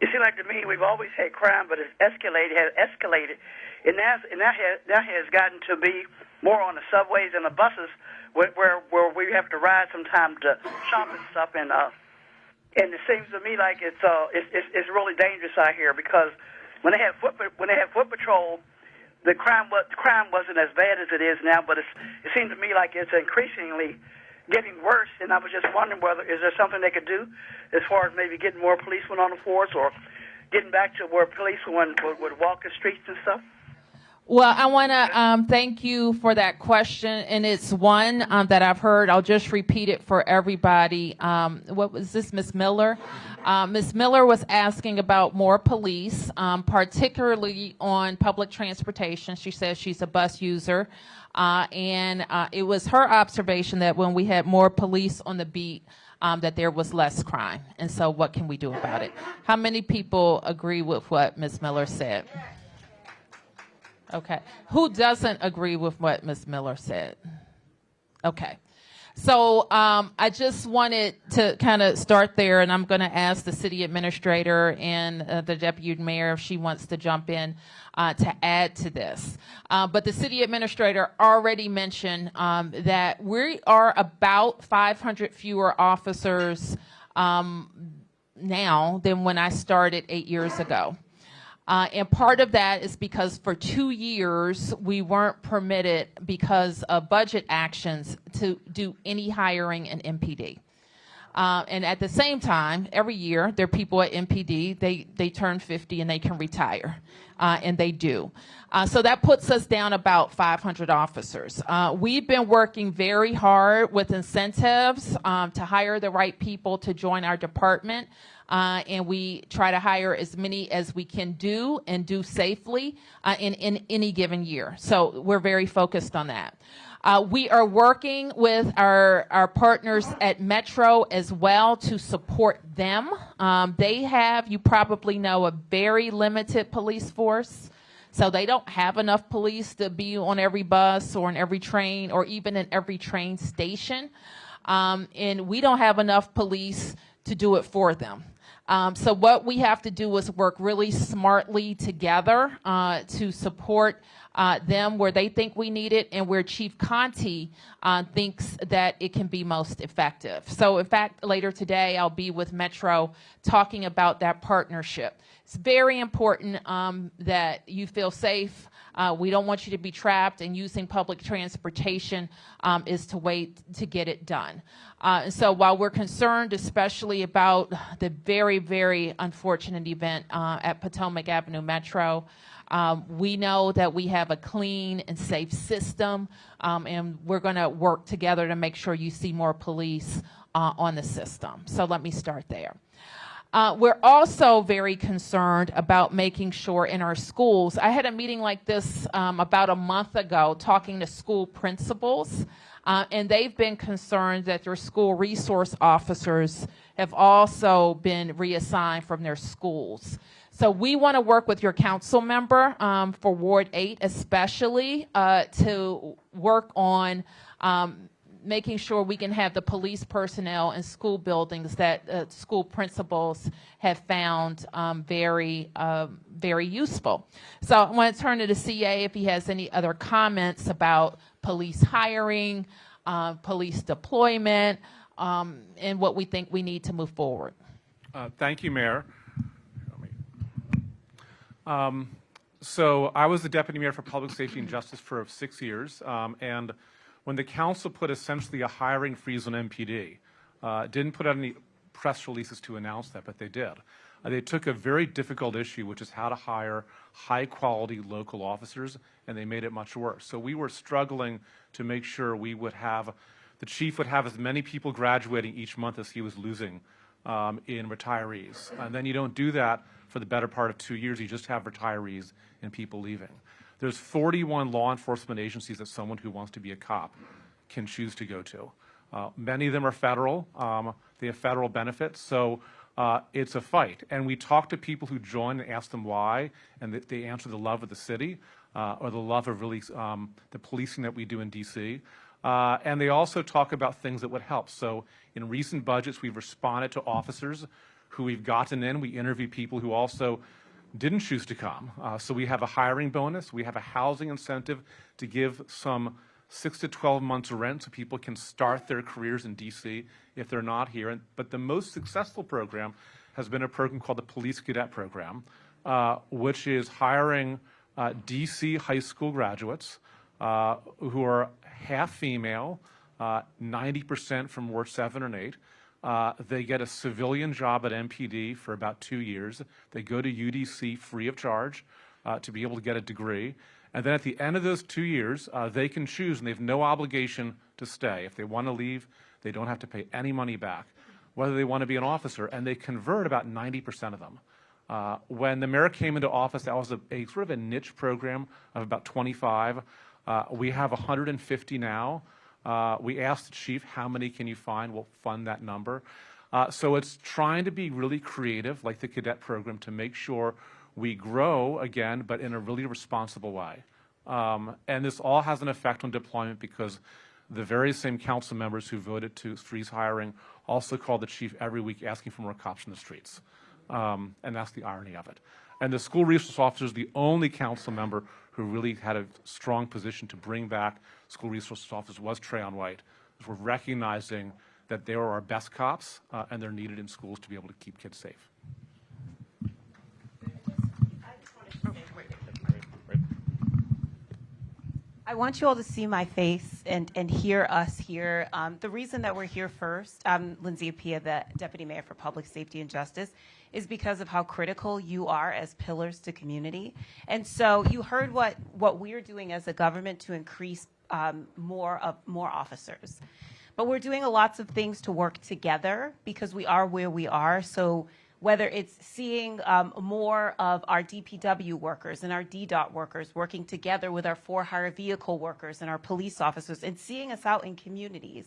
it seems like to me we've always had crime, but it's has escalated. And that has gotten to be more on the subways and the buses where we have to ride sometimes to shop and stuff. And it seems to me like it's really dangerous out here because when they had foot patrol, the crime wasn't as bad as it is now, but it seems to me like it's increasingly getting worse. And I was just wondering is there something they could do as far as maybe getting more policemen on the force or getting back to where policemen would walk the streets and stuff? Well, I want to thank you for that question, and it's one that I've heard. I'll just repeat it for everybody. What was this, Ms. Miller? Ms. Miller was asking about more police, particularly on public transportation. She says she's a bus user, and it was her observation that when we had more police on the beat, that there was less crime. And so what can we do about it? How many people agree with what Ms. Miller said? Okay. Who doesn't agree with what Ms. Miller said? Okay. So I just wanted to kind of start there, and I'm going to ask the city administrator and the deputy mayor if she wants to jump in to add to this. But the city administrator already mentioned that we are about 500 fewer officers now than when I started 8 years ago. And part of that is because for 2 years, we weren't permitted because of budget actions to do any hiring in MPD. And at the same time, every year, there are people at MPD, they turn 50 and they can retire, and they do. So that puts us down about 500 officers. We've been working very hard with incentives to hire the right people to join our department. And we try to hire as many as we can do and do safely in any given year. So we're very focused on that. We are working with our partners at Metro as well to support them. They have, you probably know, a very limited police force. So they don't have enough police to be on every bus or in every train or even in every train station. And we don't have enough police to do it for them. So what we have to do is work really smartly together to support them where they think we need it and where Chief Conte thinks that it can be most effective. So in fact, later today, I'll be with Metro talking about that partnership. It's very important that you feel safe. We don't want you to be trapped, and using public transportation is to wait to get it done. And so while we're concerned especially about the very, very unfortunate event at Potomac Avenue Metro, we know that we have a clean and safe system, and we're going to work together to make sure you see more police on the system. So let me start there. We're also very concerned about making sure in our schools. I had a meeting like this about a month ago talking to school principals, and they've been concerned that their school resource officers have also been reassigned from their schools. So we want to work with your council member for Ward 8 especially to work on making sure we can have the police personnel in school buildings that school principals have found very useful. So I want to turn to the CA if he has any other comments about police hiring, police deployment, and what we think we need to move forward. Thank you, Mayor. So I was the Deputy Mayor for Public Safety and Justice for 6 years, and when the council put essentially a hiring freeze on MPD, didn't put out any press releases to announce that, but they did. They took a very difficult issue, which is how to hire high-quality local officers, and they made it much worse. So we were struggling to make sure we would have, the chief would have as many people graduating each month as he was losing in retirees. And then you don't do that for the better part of 2 years. You just have retirees and people leaving. There's 41 law enforcement agencies that someone who wants to be a cop can choose to go to. Many of them are federal. They have federal benefits, so it's a fight. And we talk to people who join and ask them why, and they answer the love of the city or the love of really the policing that we do in D.C. And they also talk about things that would help. So in recent budgets, we've responded to officers who we've gotten in. We interview people who also didn't choose to come. So we have a hiring bonus. We have a housing incentive to give some 6 to 12 months rent so people can start their careers in D.C. if they're not here. But the most successful program has been a program called the Police Cadet Program, which is hiring D.C. high school graduates who are half female, 90% from Ward 7 and 8. They get a civilian job at MPD for about 2 years. They go to UDC free of charge to be able to get a degree. And then at the end of those 2 years, they can choose, and they have no obligation to stay. If they want to leave, they don't have to pay any money back, whether they want to be an officer, and they convert about 90% of them. When the mayor came into office, that was a sort of a niche program of about 25. We have 150 now. We asked the chief, how many can you find? We'll fund that number. So it's trying to be really creative, like the cadet program, to make sure we grow again, but in a really responsible way. And this all has an effect on deployment because the very same council members who voted to freeze hiring also called the chief every week asking for more cops in the streets. And that's the irony of it. And the school resource officer is the only council member who really had a strong position to bring back school resource officers was Trayon White. We're recognizing that they are our best cops and they're needed in schools to be able to keep kids safe. I want you all to see my face and hear us here. The reason that we're here first, I'm Lindsay Appiah, the Deputy Mayor for Public Safety and Justice, is because of how critical you are as pillars to community. And so you heard what we're doing as a government to increase more officers. But we're doing lots of things to work together because we are where we are. So whether it's seeing more of our DPW workers and our DDOT workers working together with our for-hire vehicle workers and our police officers and seeing us out in communities.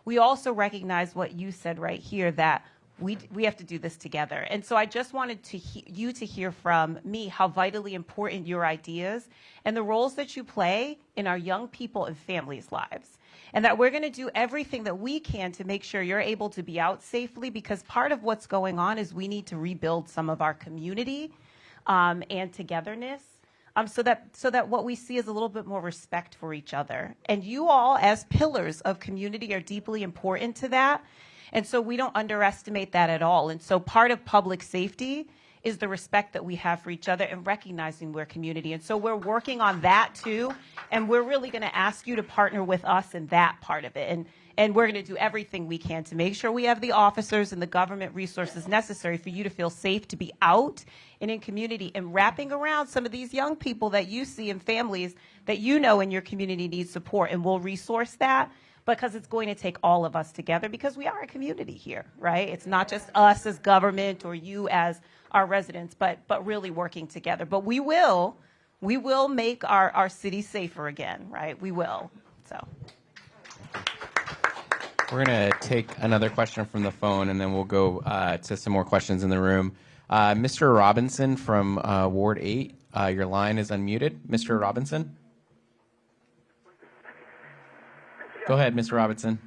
We also recognize what you said right here, that we have to do this together. And so I just wanted you to hear from me how vitally important your ideas and the roles that you play in our young people and families' lives. And that we're going to do everything that we can to make sure you're able to be out safely, because part of what's going on is we need to rebuild some of our community and togetherness so that what we see is a little bit more respect for each other. And you all, as pillars of community, are deeply important to that. And so we don't underestimate that at all. And so part of public safety is the respect that we have for each other and recognizing we're community. And so we're working on that too. And we're really going to ask you to partner with us in that part of it. And we're going to do everything we can to make sure we have the officers and the government resources necessary for you to feel safe to be out and in community and wrapping around some of these young people that you see in families that you know in your community need support. And we'll resource that, because it's going to take all of us together, because we are a community here, right? It's not just us as government or you as our residents, but really working together. But we will make our city safer again, right? We will. So We're going to take another question from the phone, and then we'll go to some more questions in the room. Mr. Robinson from Ward 8, your line is unmuted. Mr. Robinson? Go ahead, Mr. Robinson.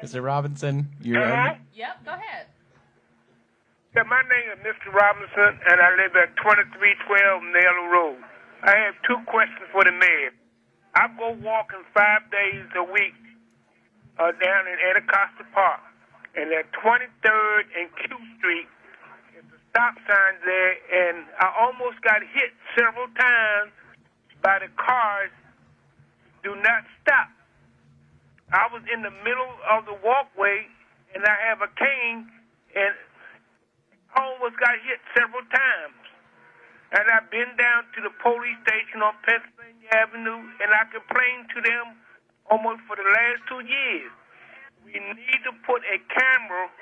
Mr. Robinson, you're on. Yep, go ahead. Yeah, my name is Mr. Robinson, and I live at 2312 Naylor Road. I have two questions for the mayor. I go walking 5 days a week down in Anacostia Park, and at 23rd and Q Street, there's a stop sign there, and I almost got hit several times by the cars. Do not stop. I was in the middle of the walkway, and I have a cane, and I almost got hit several times. And I've been down to the police station on Pennsylvania Avenue, and I complained to them almost for the last 2 years. We need to put a camera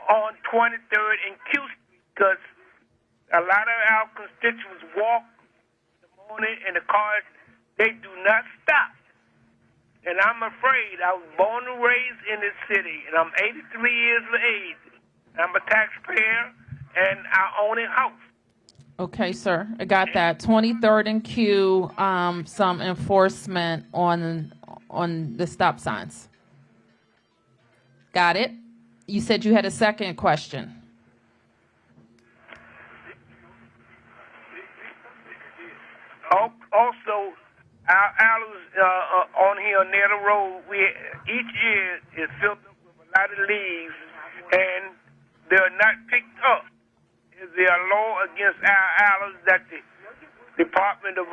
on 23rd and Q Street, because a lot of our constituents walk in the morning, and the cars, they do not stop. And I'm afraid. I was born and raised in this city, and I'm 83 years of age. I'm a taxpayer, and I own a house. Okay, sir. I got that. 23rd and Q, some enforcement on the stop signs. Got it. You said you had a second question. Also, our alleys on here near the road, each year is filled up with a lot of leaves, and they're not picked up. Is there a law against our alleys that the Department of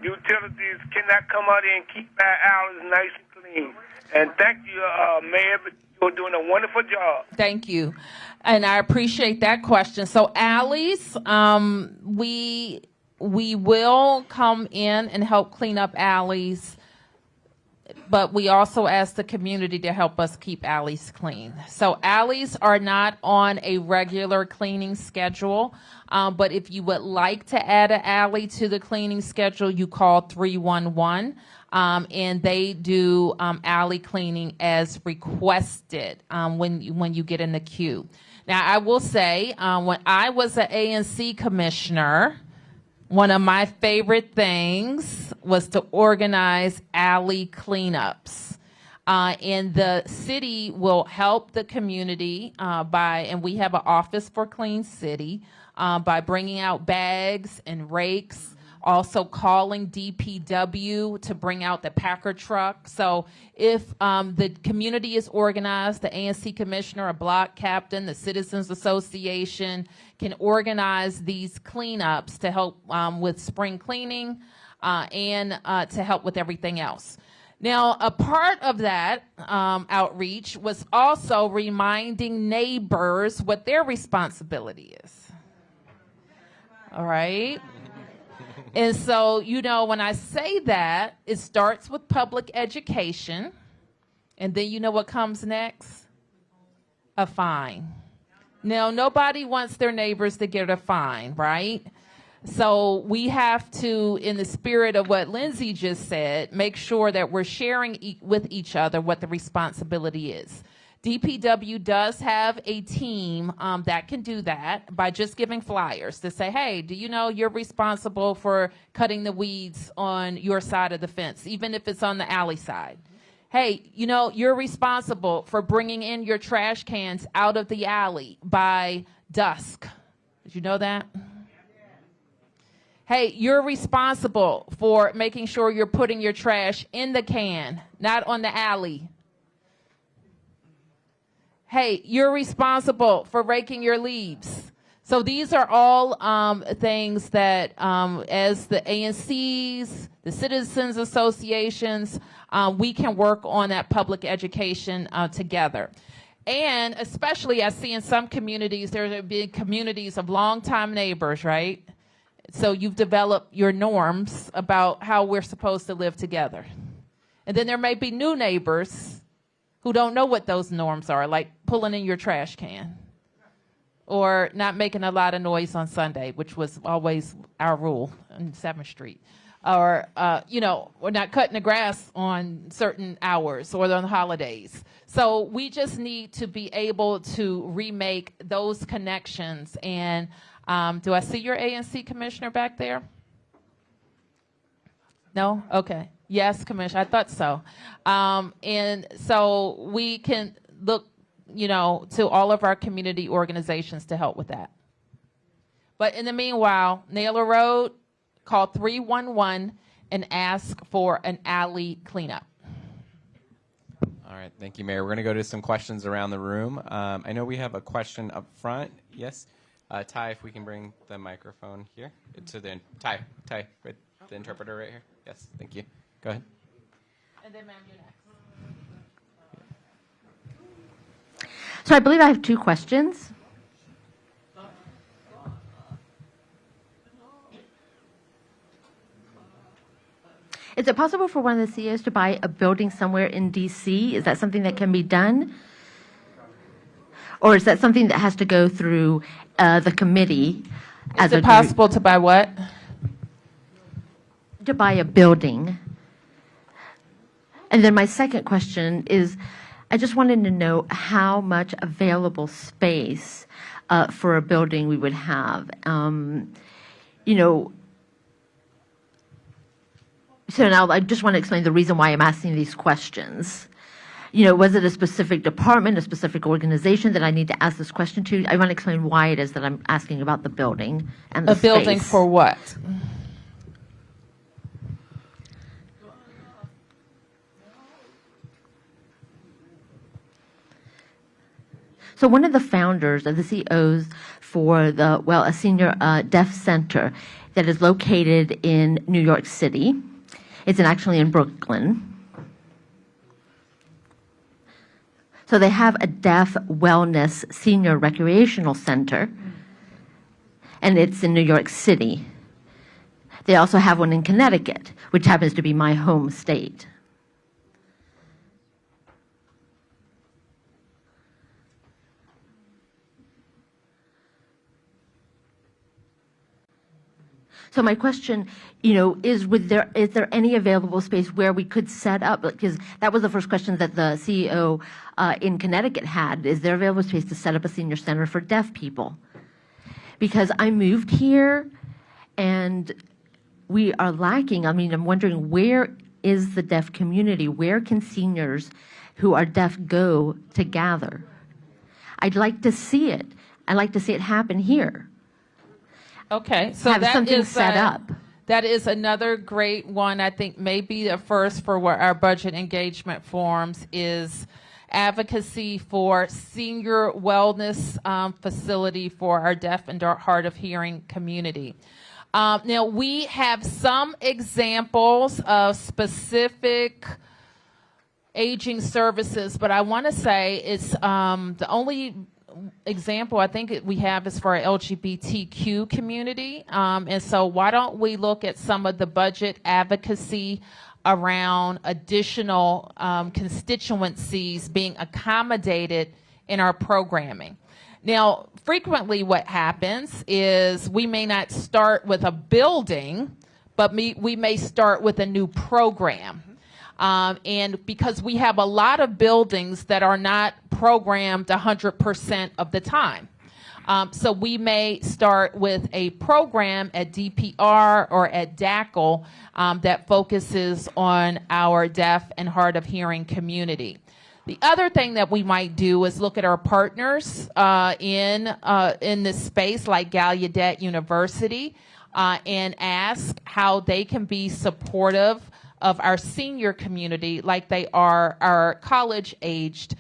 Utilities cannot come out here and keep our alleys nice and clean? And thank you, Mayor, you're doing a wonderful job. Thank you. And I appreciate that question. So alleys, we will come in and help clean up alleys, but we also ask the community to help us keep alleys clean. So alleys are not on a regular cleaning schedule, but if you would like to add an alley to the cleaning schedule, you call 311, and they do alley cleaning as requested when you get in the queue. Now, I will say, when I was an ANC commissioner, one of my favorite things was to organize alley cleanups. And the city will help the community and we have an office for Clean City, by bringing out bags and rakes, also calling DPW to bring out the Packer truck. So if the community is organized, the ANC commissioner, a block captain, the Citizens Association can organize these cleanups to help with spring cleaning and to help with everything else. Now, a part of that outreach was also reminding neighbors what their responsibility is. All right? And so, you know, when I say that, it starts with public education, and then you know what comes next? A fine. Now, nobody wants their neighbors to get a fine, right? So we have to, in the spirit of what Lindsay just said, make sure that we're sharing with each other what the responsibility is. DPW does have a team that can do that by just giving flyers to say, hey, do you know you're responsible for cutting the weeds on your side of the fence, even if it's on the alley side? Hey, you know, you're responsible for bringing in your trash cans out of the alley by dusk. Did you know that? Hey, you're responsible for making sure you're putting your trash in the can, not on the alley. Hey, you're responsible for raking your leaves. So these are all things that as the ANCs, the Citizens Associations, we can work on that public education together. And especially I see in some communities, there have been communities of longtime neighbors, right? So you've developed your norms about how we're supposed to live together. And then there may be new neighbors who don't know what those norms are, like pulling in your trash can or not making a lot of noise on Sunday, which was always our rule on 7th Street. Or, you know, we're not cutting the grass on certain hours or on holidays. So we just need to be able to remake those connections. And do I see your ANC commissioner back there? No? Okay. Yes, Commissioner, I thought so. And so we can look, you know, to all of our community organizations to help with that. But in the meanwhile, Naylor Road, call 311 and ask for an alley cleanup. All right, thank you, Mayor. We're going to go to some questions around the room. I know we have a question up front. Yes? Ty, if we can bring the microphone here to the Ty, with the interpreter right here. Yes, thank you. Go ahead. And then, ma'am, you're next. So I believe I have two questions. Is it possible for one of the CEOs to buy a building somewhere in D.C.? Is that something that can be done? Or is that something that has to go through the committee? Is it possible to buy what? To buy a building. And then my second question is, I just wanted to know how much available space for a building we would have. You know, so now I just want to explain the reason why I'm asking these questions. You know, was it a specific department, a specific organization that I need to ask this question to? I want to explain why it is that I'm asking about the building and the space. A building for what? So one of the founders of the CEOs for a senior deaf center that is located in New York City. It's actually in Brooklyn. So they have a deaf wellness senior recreational center, and it's in New York City. They also have one in Connecticut, which happens to be my home state. So my question, you know, is there any available space where we could set up, because that was the first question that the CEO in Connecticut had, is there available space to set up a senior center for deaf people? Because I moved here and we are lacking. I mean, I'm wondering, where is the deaf community? Where can seniors who are deaf go to gather? I'd like to see it. I'd like to see it happen here. Okay, so have that something is set up. That is another great one. I think maybe a first for what our budget engagement forums is advocacy for senior wellness facility for our deaf and hard of hearing community. Now, we have some examples of specific aging services, but I want to say it's the only example I think we have is for our LGBTQ community. And so why don't we look at some of the budget advocacy around additional constituencies being accommodated in our programming. Now, frequently what happens is we may not start with a building, but we may start with a new program. And because we have a lot of buildings that are not programmed 100% of the time. So we may start with a program at DPR or at DACL that focuses on our deaf and hard of hearing community. The other thing that we might do is look at our partners in this space, like Gallaudet University, and ask how they can be supportive of our senior community like they are our college-aged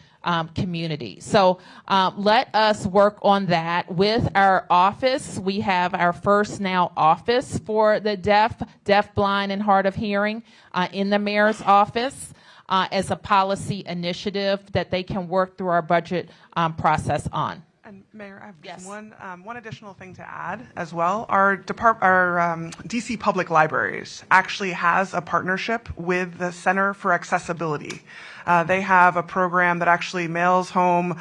community. So let us work on that with our office. We have our first now office for the deaf, blind, and hard of hearing in the mayor's office as a policy initiative that they can work through our budget process on. And Mayor, I have just one additional thing to add as well. Our DC Public Libraries actually has a partnership with the Center for Accessibility. They have a program that actually mails home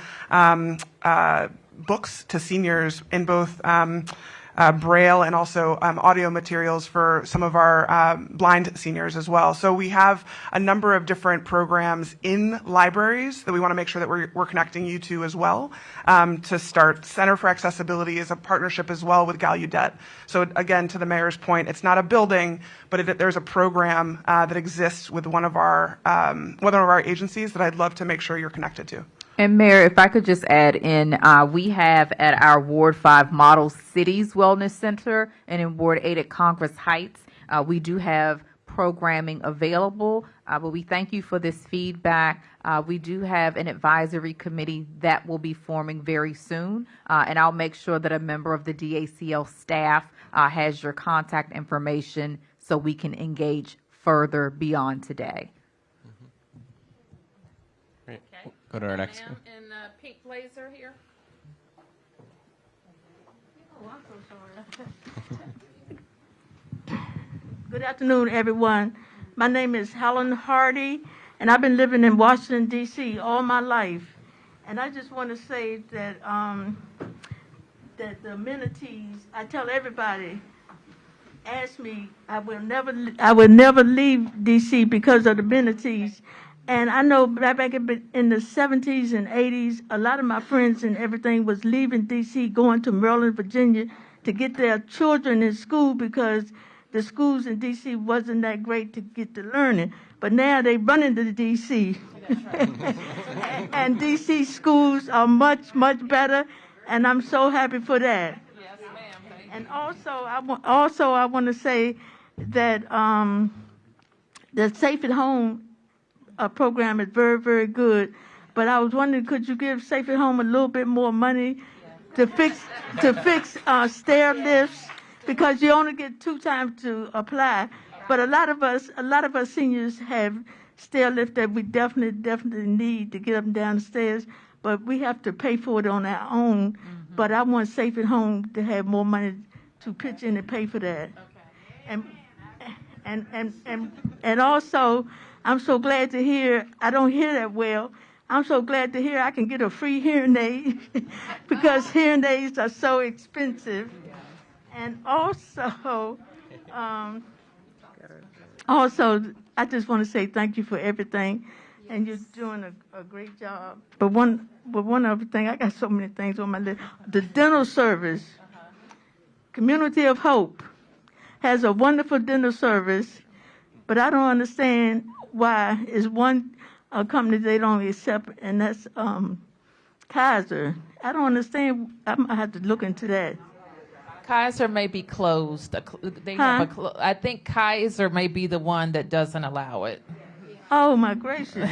books to seniors in both Braille and also audio materials for some of our blind seniors as well. So we have a number of different programs in libraries that we want to make sure that we're connecting you to as well. To start, Center for Accessibility is a partnership as well with Gallaudet. So again, to the mayor's point, it's not a building, but there's a program that exists with one of our agencies that I'd love to make sure you're connected to. And Mayor, if I could just add in, we have at our Ward 5 Model Cities Wellness Center and in Ward 8 at Congress Heights, we do have programming available, but we thank you for this feedback. We do have an advisory committee that will be forming very soon, and I'll make sure that a member of the DACL staff has your contact information so we can engage further beyond today. Go to our next one. In the pink blazer here. Oh, I'm so sorry. Good afternoon, everyone. My name is Helen Hardy, and I've been living in Washington, D.C. all my life. And I just want to say that that the amenities, I tell everybody, ask me, I will never leave D.C. because of the amenities. And I know back in the 70s and 80s, a lot of my friends and everything was leaving D.C., going to Maryland, Virginia, to get their children in school because the schools in D.C. wasn't that great to get the learning. But now they run into D.C. and D.C. schools are much, much better, and I'm so happy for that. Yes, ma'am. And also, I want to say that the Safe at Home program is very, very good. But I was wondering, could you give Safe at Home a little bit more money to fix stair lifts? Because you only get 2 times to apply. But a lot of us seniors have stair lifts that we definitely need to get up and down the stairs. But we have to pay for it on our own. Mm-hmm. But I want Safe at Home to have more money to pitch in and pay for that. Okay. And also, I'm so glad to hear, I don't hear that well, I'm so glad to hear I can get a free hearing aid because hearing aids are so expensive. And also, I just want to say thank you for everything, and you're doing a great job. But one other thing, I got so many things on my list. The dental service, Community of Hope, has a wonderful dental service, but I don't understand why is one company they don't accept, and that's Kaiser. I don't understand. I might have to look into that. Kaiser may be closed. They have I think Kaiser may be the one that doesn't allow it. Oh, my gracious.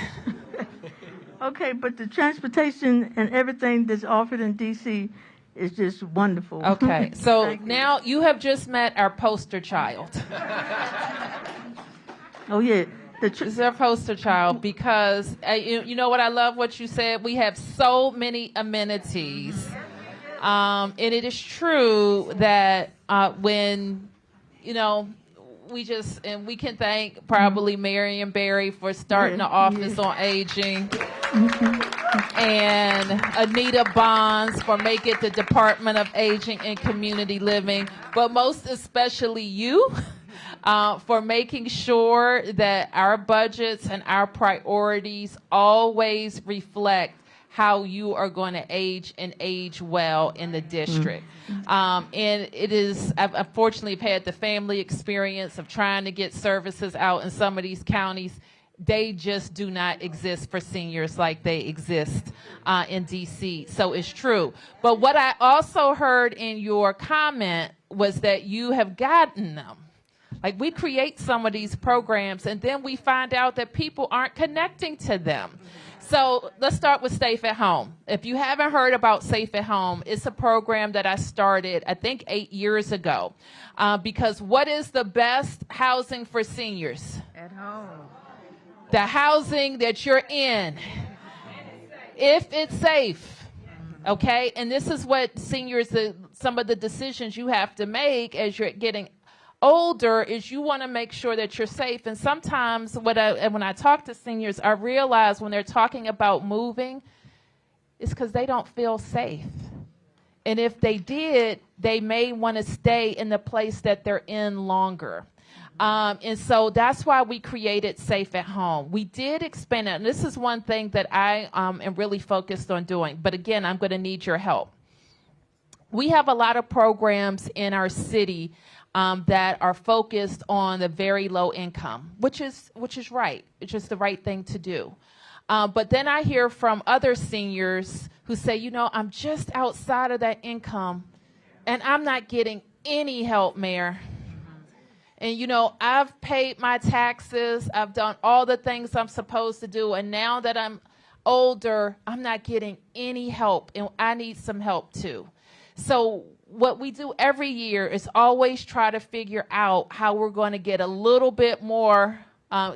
Okay, but the transportation and everything that's offered in D.C. is just wonderful. Okay, so now you have just met our poster child. Oh, yeah. This is our poster child because, you know what I love what you said? We have so many amenities. And it is true that when, we can thank probably Marion Barry for starting the Office on Aging and Anita Bonds for making the Department of Aging and Community Living, but most especially you for making sure that our budgets and our priorities always reflect how you are going to age and age well in the district. And it is, I've unfortunately had the family experience of trying to get services out in some of these counties. They just do not exist for seniors like they exist in D.C. So it's true. But what I also heard in your comment was that you have gotten them. Like, we create some of these programs and then we find out that people aren't connecting to them. So let's start with Safe at Home. If you haven't heard about Safe at Home, it's a program that I started, I think, 8 years ago. Because what is the best housing for seniors? At home. The housing that you're in. If it's safe. Okay? And this is what seniors, some of the decisions you have to make as you're getting older is you want to make sure that you're safe. And sometimes when I talk to seniors, I realize when they're talking about moving, it's because they don't feel safe. And if they did, they may want to stay in the place that they're in longer. And so that's why we created Safe at Home. We did expand it. And this is one thing that I am really focused on doing. But again, I'm going to need your help. We have a lot of programs in our city that are focused on the very low income, which is right. It's just the right thing to do. But then I hear from other seniors who say, I'm just outside of that income and I'm not getting any help, Mayor. And, I've paid my taxes. I've done all the things I'm supposed to do. And now that I'm older, I'm not getting any help and I need some help too. So what we do every year is always try to figure out how we're going to get a little bit more,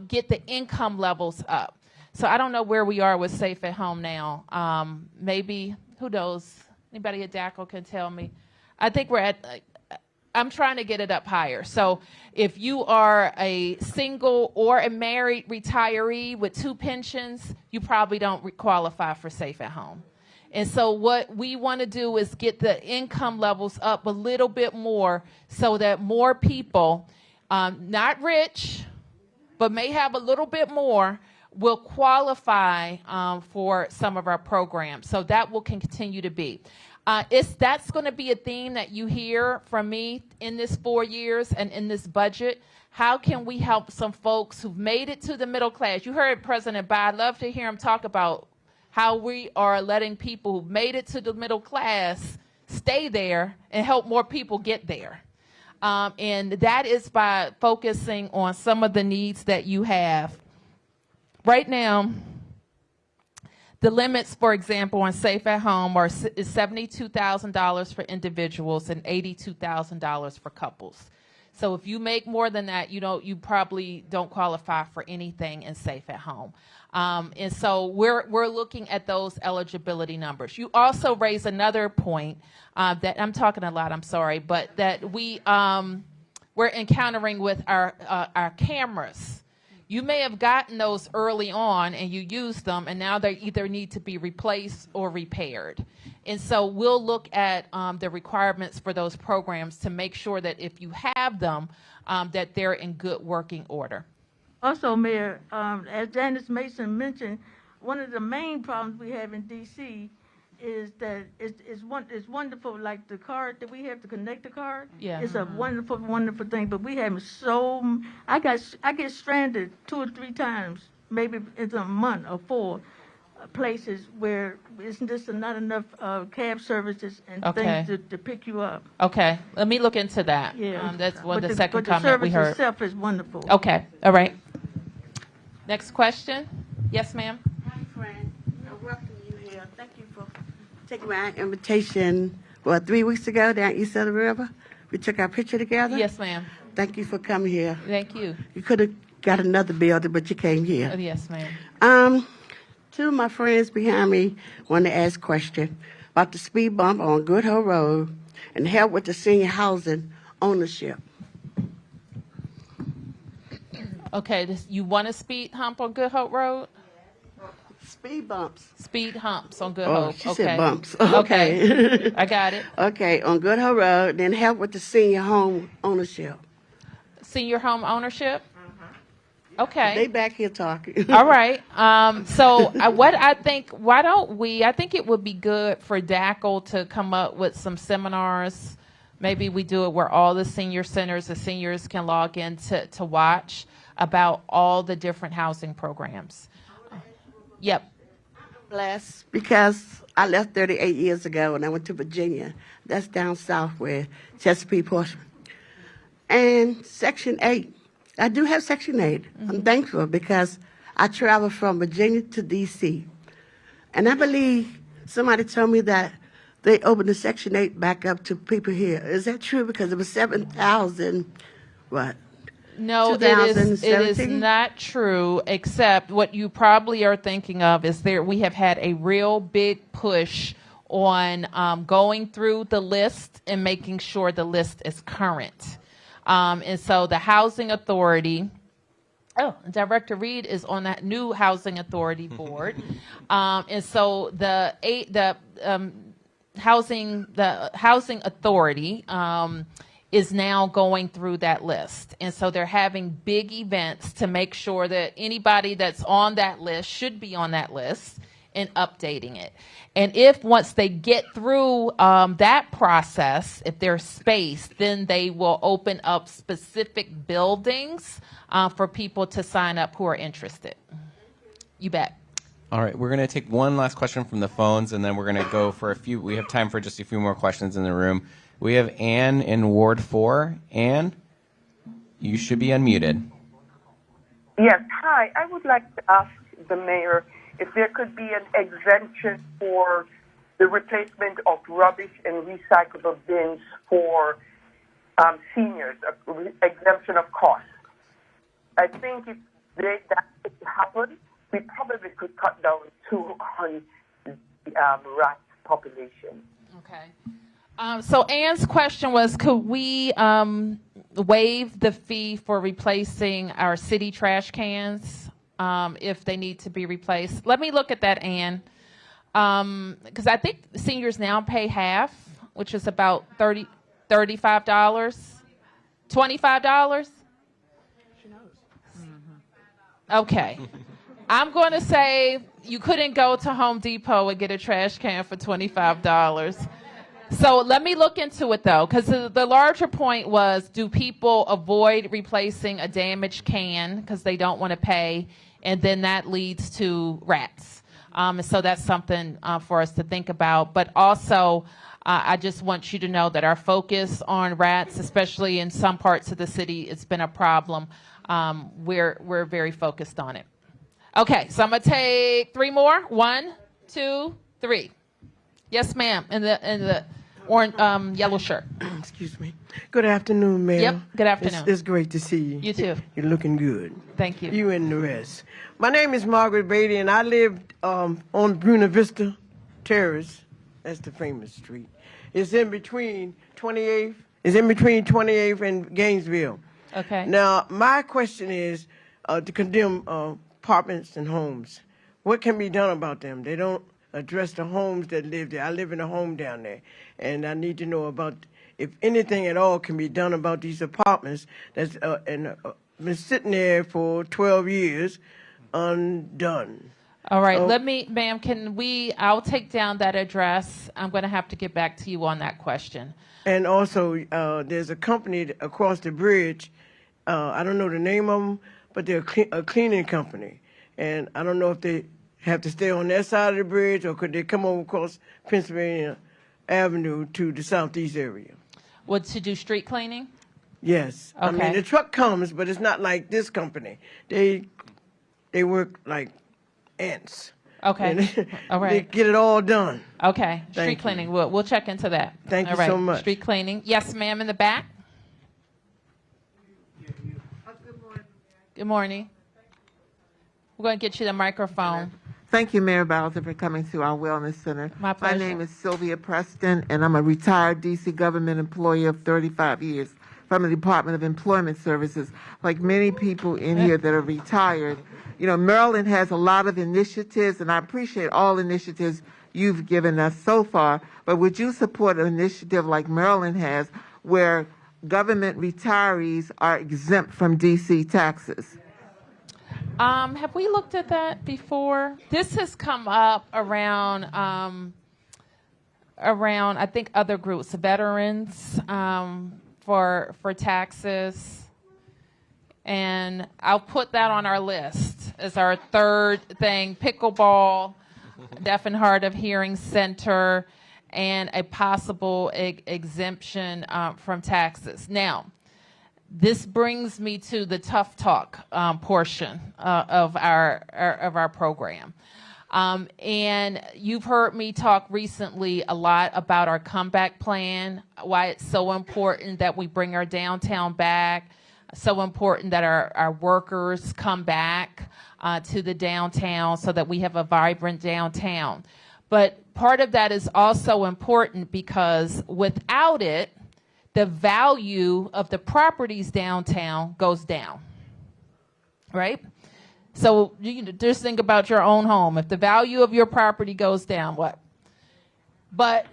get the income levels up. So I don't know where we are with Safe at Home now. Maybe, who knows? Anybody at DACO can tell me. I think we're at, I'm trying to get it up higher. So if you are a single or a married retiree with 2 pensions, you probably don't qualify for Safe at Home. And so what we want to do is get the income levels up a little bit more so that more people, not rich, but may have a little bit more, will qualify for some of our programs. So that will continue to be. That's going to be a theme that you hear from me in this 4 years and in this budget. How can we help some folks who've made it to the middle class? You heard President Biden. I'd love to hear him talk about how we are letting people who've made it to the middle class stay there and help more people get there. And that is by focusing on some of the needs that you have. Right now, the limits, for example, on Safe at Home is $72,000 for individuals and $82,000 for couples. So if you make more than that, you probably don't qualify for anything in Safe at Home. And so we're looking at those eligibility numbers. You also raise another point that I'm talking a lot, I'm sorry, but that we're encountering with our cameras. You may have gotten those early on and you used them, and now they either need to be replaced or repaired. And so we'll look at the requirements for those programs to make sure that if you have them, that they're in good working order. Also, Mayor, as Janice Mason mentioned, one of the main problems we have in D.C. is that it's wonderful, like the card that we have to connect the card. Yeah. It's a wonderful, wonderful thing. But we have I get stranded 2 or 3 times, maybe it's a month or 4, places where isn't just not enough cab services and Okay. things to pick you up. Okay, let me look into that. Yeah. That's one But the second but the comment we service heard. itself is wonderful. Okay, all right. Next question. Yes, ma'am. Hi, friend. I welcome you here. Thank you for taking my invitation. 3 weeks ago down east of the river, we took our picture together. Yes, ma'am. Thank you for coming here. Thank you. You could have got another building, but you came here. Yes, ma'am. Two of my friends behind me want to ask a question about the speed bump on Good Hope Road and help with the senior housing ownership. Okay, you want a speed hump on Good Hope Road? Speed bumps. Speed humps on Good Oh, Hope. she Okay. said bumps. Okay. I got it. Okay, on Good Hope Road, then help with the senior home ownership. Senior home ownership? Okay. They back here talking. All right. So what I think, I think it would be good for DACL to come up with some seminars. Maybe we do it where all the senior centers, the seniors can log in to watch about all the different housing programs. Yep. Blessed because I left 38 years ago and I went to Virginia. That's down south where Chesapeake Portion. And Section 8. I do have Section 8. I'm thankful because I travel from Virginia to D.C. And I believe somebody told me that they opened the Section 8 back up to people here. Is that true? Because it was 7,000, what? No, it is 2017? not true, except what you probably are thinking of is we have had a real big push on going through the list and making sure the list is current. And so the Housing Authority, Director Reed is on that new Housing Authority board. And so the Housing Authority is now going through that list. And so they're having big events to make sure that anybody that's on that list should be on that list and updating it. And if once they get through that process, if there's space, then they will open up specific buildings for people to sign up who are interested. You bet. All right, we're going to take one last question from the phones, and then we're going to go for a few. We have time for just a few more questions in the room. We have Ann in Ward 4. Ann, you should be unmuted. Yes, hi. I would like to ask the mayor if there could be an exemption for the replacement of rubbish and recyclable bins for seniors, exemption of cost. I think if that could happen, we probably could cut down on the rat population. Okay. So Ann's question was, could we waive the fee for replacing our city trash cans if they need to be replaced? Let me look at that, Ann, because I think seniors now pay half, which is about $35, $25. Okay. I'm going to say you couldn't go to Home Depot and get a trash can for $25. So let me look into it, though, because the larger point was, do people avoid replacing a damaged can because they don't want to pay, and then that leads to rats. So that's something for us to think about. But also, I just want you to know that our focus on rats, especially in some parts of the city, it's been a problem. We're very focused on it. Okay, so I'm going to take three more. 1, 2, 3. Yes, ma'am, in the orange, yellow shirt. Excuse me. Good afternoon, Mayor. Yep, good afternoon. It's great to see you. You too. You're looking good. Thank you. You and the rest. My name is Margaret Beatty, and I lived on Buena Vista Terrace. That's the famous street. It's in between 28th. It's in between 28th and Gainesville. Okay. Now, my question is to condemn apartments and homes. What can be done about them? They don't address the homes that live there. I live in a home down there, and I need to know about if anything at all can be done about these apartments that's been sitting there for 12 years undone. All right, ma'am, I'll take down that address. I'm going to have to get back to you on that question. And also, there's a company across the bridge. I don't know the name of them, but they're a cleaning company. And I don't know if they have to stay on that side of the bridge, or could they come over across Pennsylvania Avenue to the southeast area? What, to do street cleaning? Yes. I Okay. mean, the truck comes, but it's not like this company. They work like ants. Okay. And they, All right. they get it all done. Okay. Thank Street you. cleaning. We'll check into that. Thank All you right. so much. Street cleaning. Yes, ma'am, in the back. Good morning. We're going to get you the microphone. Thank you, Mayor Bowser, for coming to our Wellness Center. My pleasure. My name is Sylvia Preston, and I'm a retired D.C. government employee of 35 years from the Department of Employment Services. Like many people in here that are retired, you know, Maryland has a lot of initiatives, and I appreciate all initiatives you've given us so far, but would you support an initiative like Maryland has where government retirees are exempt from D.C. taxes? Have we looked at that before? This has come up around I think other groups, veterans, for taxes, and I'll put that on our list as our third thing: pickleball, deaf and hard of hearing center, and a possible exemption from taxes. Now, this brings me to the tough talk portion of our program. And you've heard me talk recently a lot about our comeback plan, why it's so important that we bring our downtown back, so important that our workers come back to the downtown so that we have a vibrant downtown. But part of that is also important because without it, the value of the properties downtown goes down, right? So you just think about your own home. If the value of your property goes down, what? But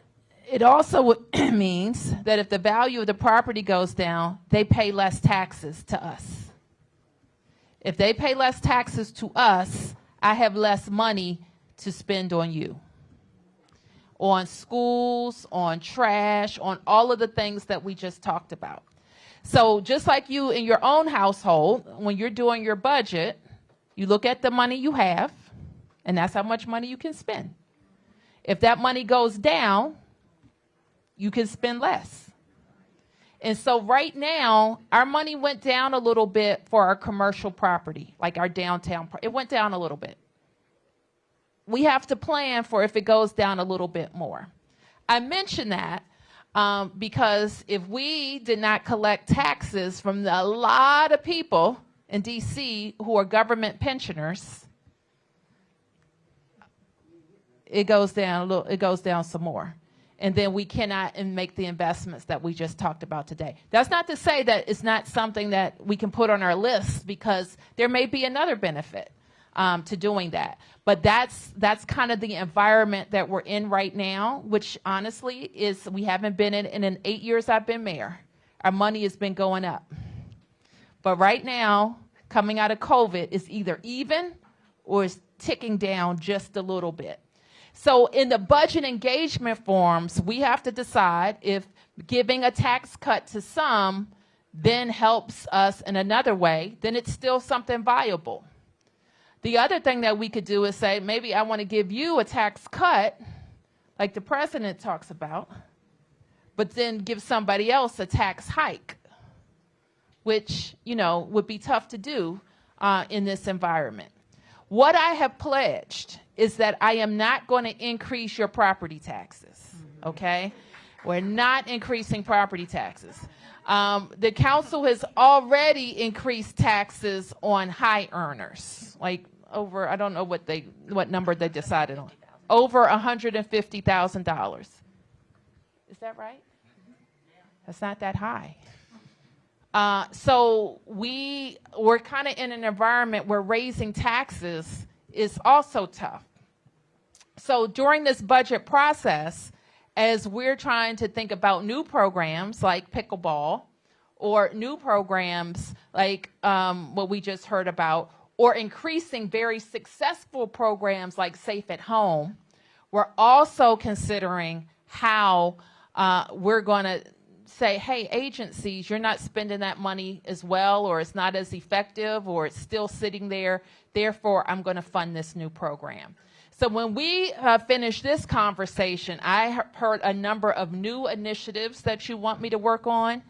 it also means that if the value of the property goes down, they pay less taxes to us. If they pay less taxes to us, I have less money to spend on you, on schools, on trash, on all of the things that we just talked about. So just like you in your own household, when you're doing your budget, you look at the money you have, and that's how much money you can spend. If that money goes down, you can spend less. And so right now, our money went down a little bit for our commercial property, like our downtown. It went down a little bit. We have to plan for if it goes down a little bit more. I mention that because if we did not collect taxes from a lot of people in D.C. who are government pensioners, it goes down a little. It goes down some more, and then we cannot make the investments that we just talked about today. That's not to say that it's not something that we can put on our list, because there may be another benefit to doing that. But that's kind of the environment that we're in right now, which honestly is we haven't been in 8 years I've been mayor. Our money has been going up. But right now, coming out of COVID, it's either even or it's ticking down just a little bit. So in the budget engagement forms, we have to decide if giving a tax cut to some then helps us in another way, then it's still something viable. The other thing that we could do is say, maybe I want to give you a tax cut, like the president talks about, but then give somebody else a tax hike, which, you know, would be tough to do in this environment. What I have pledged is that I am not going to increase your property taxes, okay? We're not increasing property taxes. The council has already increased taxes on high earners, like over, I don't know what number they decided on, over $150,000. Is that right? That's not that high. So we're kind of in an environment where raising taxes is also tough. So during this budget process, as we're trying to think about new programs like pickleball, or new programs like what we just heard about, or increasing very successful programs like Safe at Home, we're also considering how we're going to say, hey, agencies, you're not spending that money as well, or it's not as effective, or it's still sitting there. Therefore, I'm going to fund this new program. So when we finish this conversation, I heard a number of new initiatives that you want me to work on.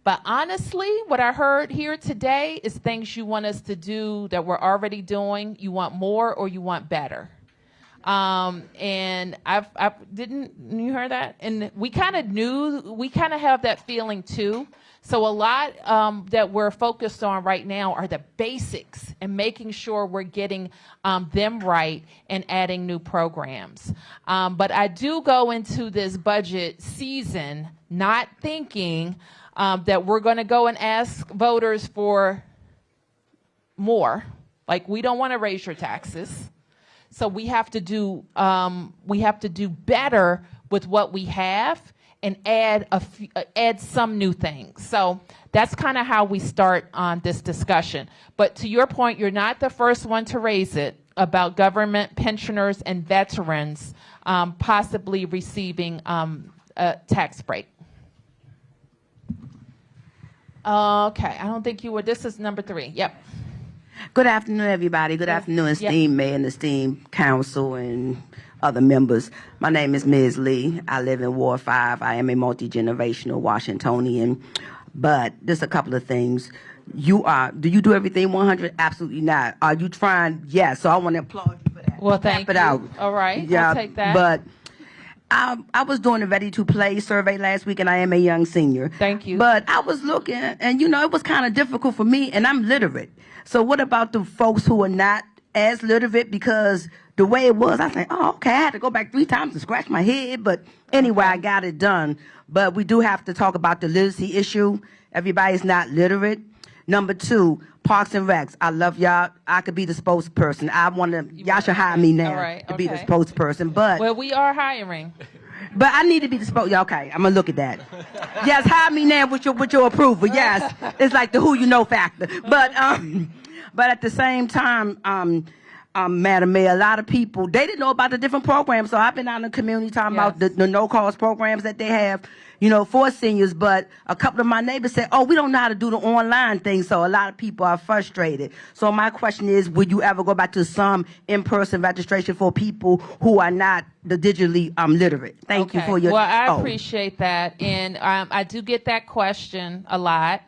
But honestly, what I heard here today is things you want us to do that we're already doing. You want more or you want better. And didn't you hear that? And we kind of have that feeling too. So a lot that we're focused on right now are the basics and making sure we're getting them right and adding new programs. But I do go into this budget season not thinking that we're going to go and ask voters for more. Like, we don't want to raise your taxes. So we have to do better with what we have and add some new things. So that's kind of how we start on this discussion. But to your point, you're not the first one to raise it about government pensioners and veterans possibly receiving a tax break. Okay, I don't think you were. This is number 3. Yep. Good afternoon, everybody. Good afternoon, esteemed mayor and esteemed council and other members. My name is Ms. Lee. I live in Ward 5. I am a multi-generational Washingtonian. But just a couple of things. Do you do everything 100? Absolutely not. Are you trying? Yes. So I want to applaud you for that. Well, thank you. Out. All right. Yeah, I'll take that. But I was doing a Ready to Play survey last week, and I am a young senior. Thank you. But I was looking, and it was kind of difficult for me, and I'm literate. So what about the folks who are not as literate? Because the way it was, I think, oh, okay, I had to go back 3 times and scratch my head. But anyway, I got it done. But we do have to talk about the literacy issue. Everybody's not literate. Number 2, Parks and Recs. I love y'all. I could be the spokesperson. Y'all should hire me now to be the spokesperson. But well, we are hiring. But I need to be the spokesperson. Okay, I'm gonna look at that. Yes, hire me now with your approval. Yes, it's like the who you know factor. But at the same time, Madam Mayor, a lot of people, they didn't know about the different programs. So I've been out in the community talking about the no-cost programs that they have, for seniors. But a couple of my neighbors said, oh, we don't know how to do the online thing. So a lot of people are frustrated. So my question is, will you ever go back to some in-person registration for people who are not the digitally literate? Thank you for your... Well, I appreciate that. And I do get that question a lot.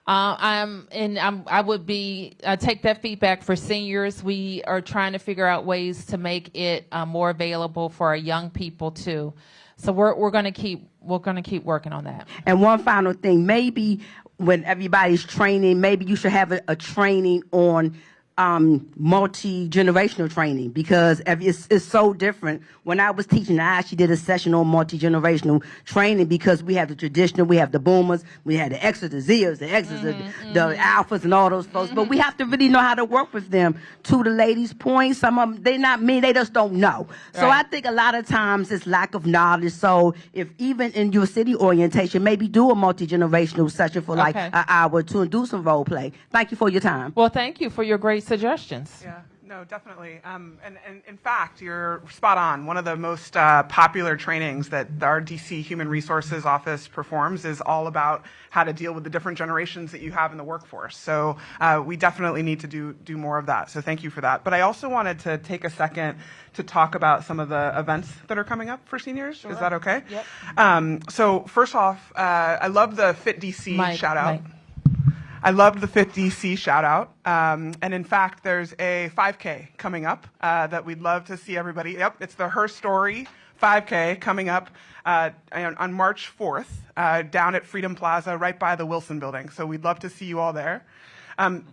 I would take that feedback for seniors. We are trying to figure out ways to make it more available for our young people too. So we're going to keep working on that. And one final thing, maybe when everybody's training, maybe you should have a training on multi-generational training, because it's so different. When I was teaching, I actually did a session on multi-generational training, because we have the traditional, we have the boomers, we had the Xers, the Zers, the Xers, the alphas, and all those folks. But we have to really know how to work with them. To the ladies' point, some of them, they're not mean, they just don't know. So I think a lot of times it's lack of knowledge. So if even in your city orientation, maybe do a multi-generational session for like an hour or 2 and do some role play. Thank you for your time. Well, thank you for your great suggestions. Yeah, no, definitely. And in fact, you're spot on. One of the most popular trainings that our DC Human Resources Office performs is all about how to deal with the different generations that you have in the workforce. So we definitely need to do more of that. So thank you for that. But I also wanted to take a second to talk about some of the events that are coming up for seniors. Sure. Is that okay? Yep. So first off, I love the Fit DC shout out. I loved the Fit DC shout out. And in fact, there's a 5K coming up that we'd love to see everybody. Yep, it's the Her Story 5K coming up on March 4th down at Freedom Plaza right by the Wilson Building. So we'd love to see you all there.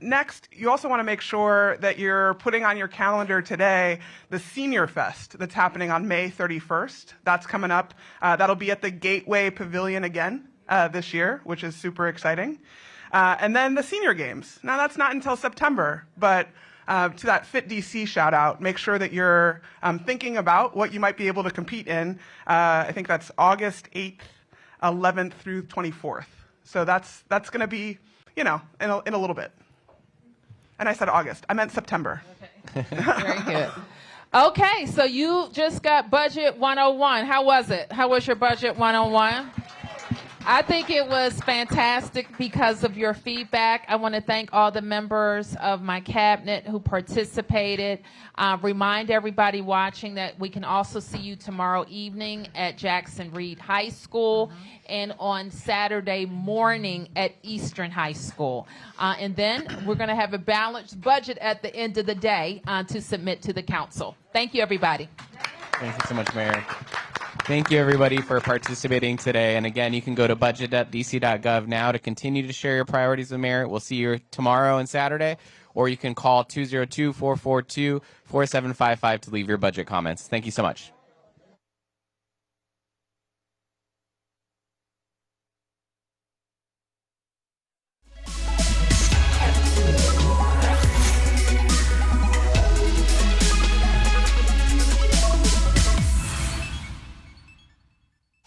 Next, you also want to make sure that you're putting on your calendar today the Senior Fest that's happening on May 31st. That's coming up. That'll be at the Gateway Pavilion again this year, which is super exciting. And then the Senior Games. Now, that's not until September, but to that Fit DC shout out, make sure that you're thinking about what you might be able to compete in. I think that's August 8th, 11th through 24th. So that's going to be, in a little bit. And I said August. I meant September. Okay. Very good. Okay, so you just got Budget 101. How was it? How was your Budget 101? I think it was fantastic because of your feedback. I want to thank all the members of my cabinet who participated. Remind everybody watching that we can also see you tomorrow evening at Jackson Reed High School and on Saturday morning at Eastern High School. And then we're going to have a balanced budget at the end of the day to submit to the council. Thank you, everybody. Thank you so much, Mayor. Thank you, everybody, for participating today. And again, you can go to budget.dc.gov now to continue to share your priorities with Mayor. We'll see you tomorrow and Saturday, or you can call 202-442-4755 to leave your budget comments. Thank you so much.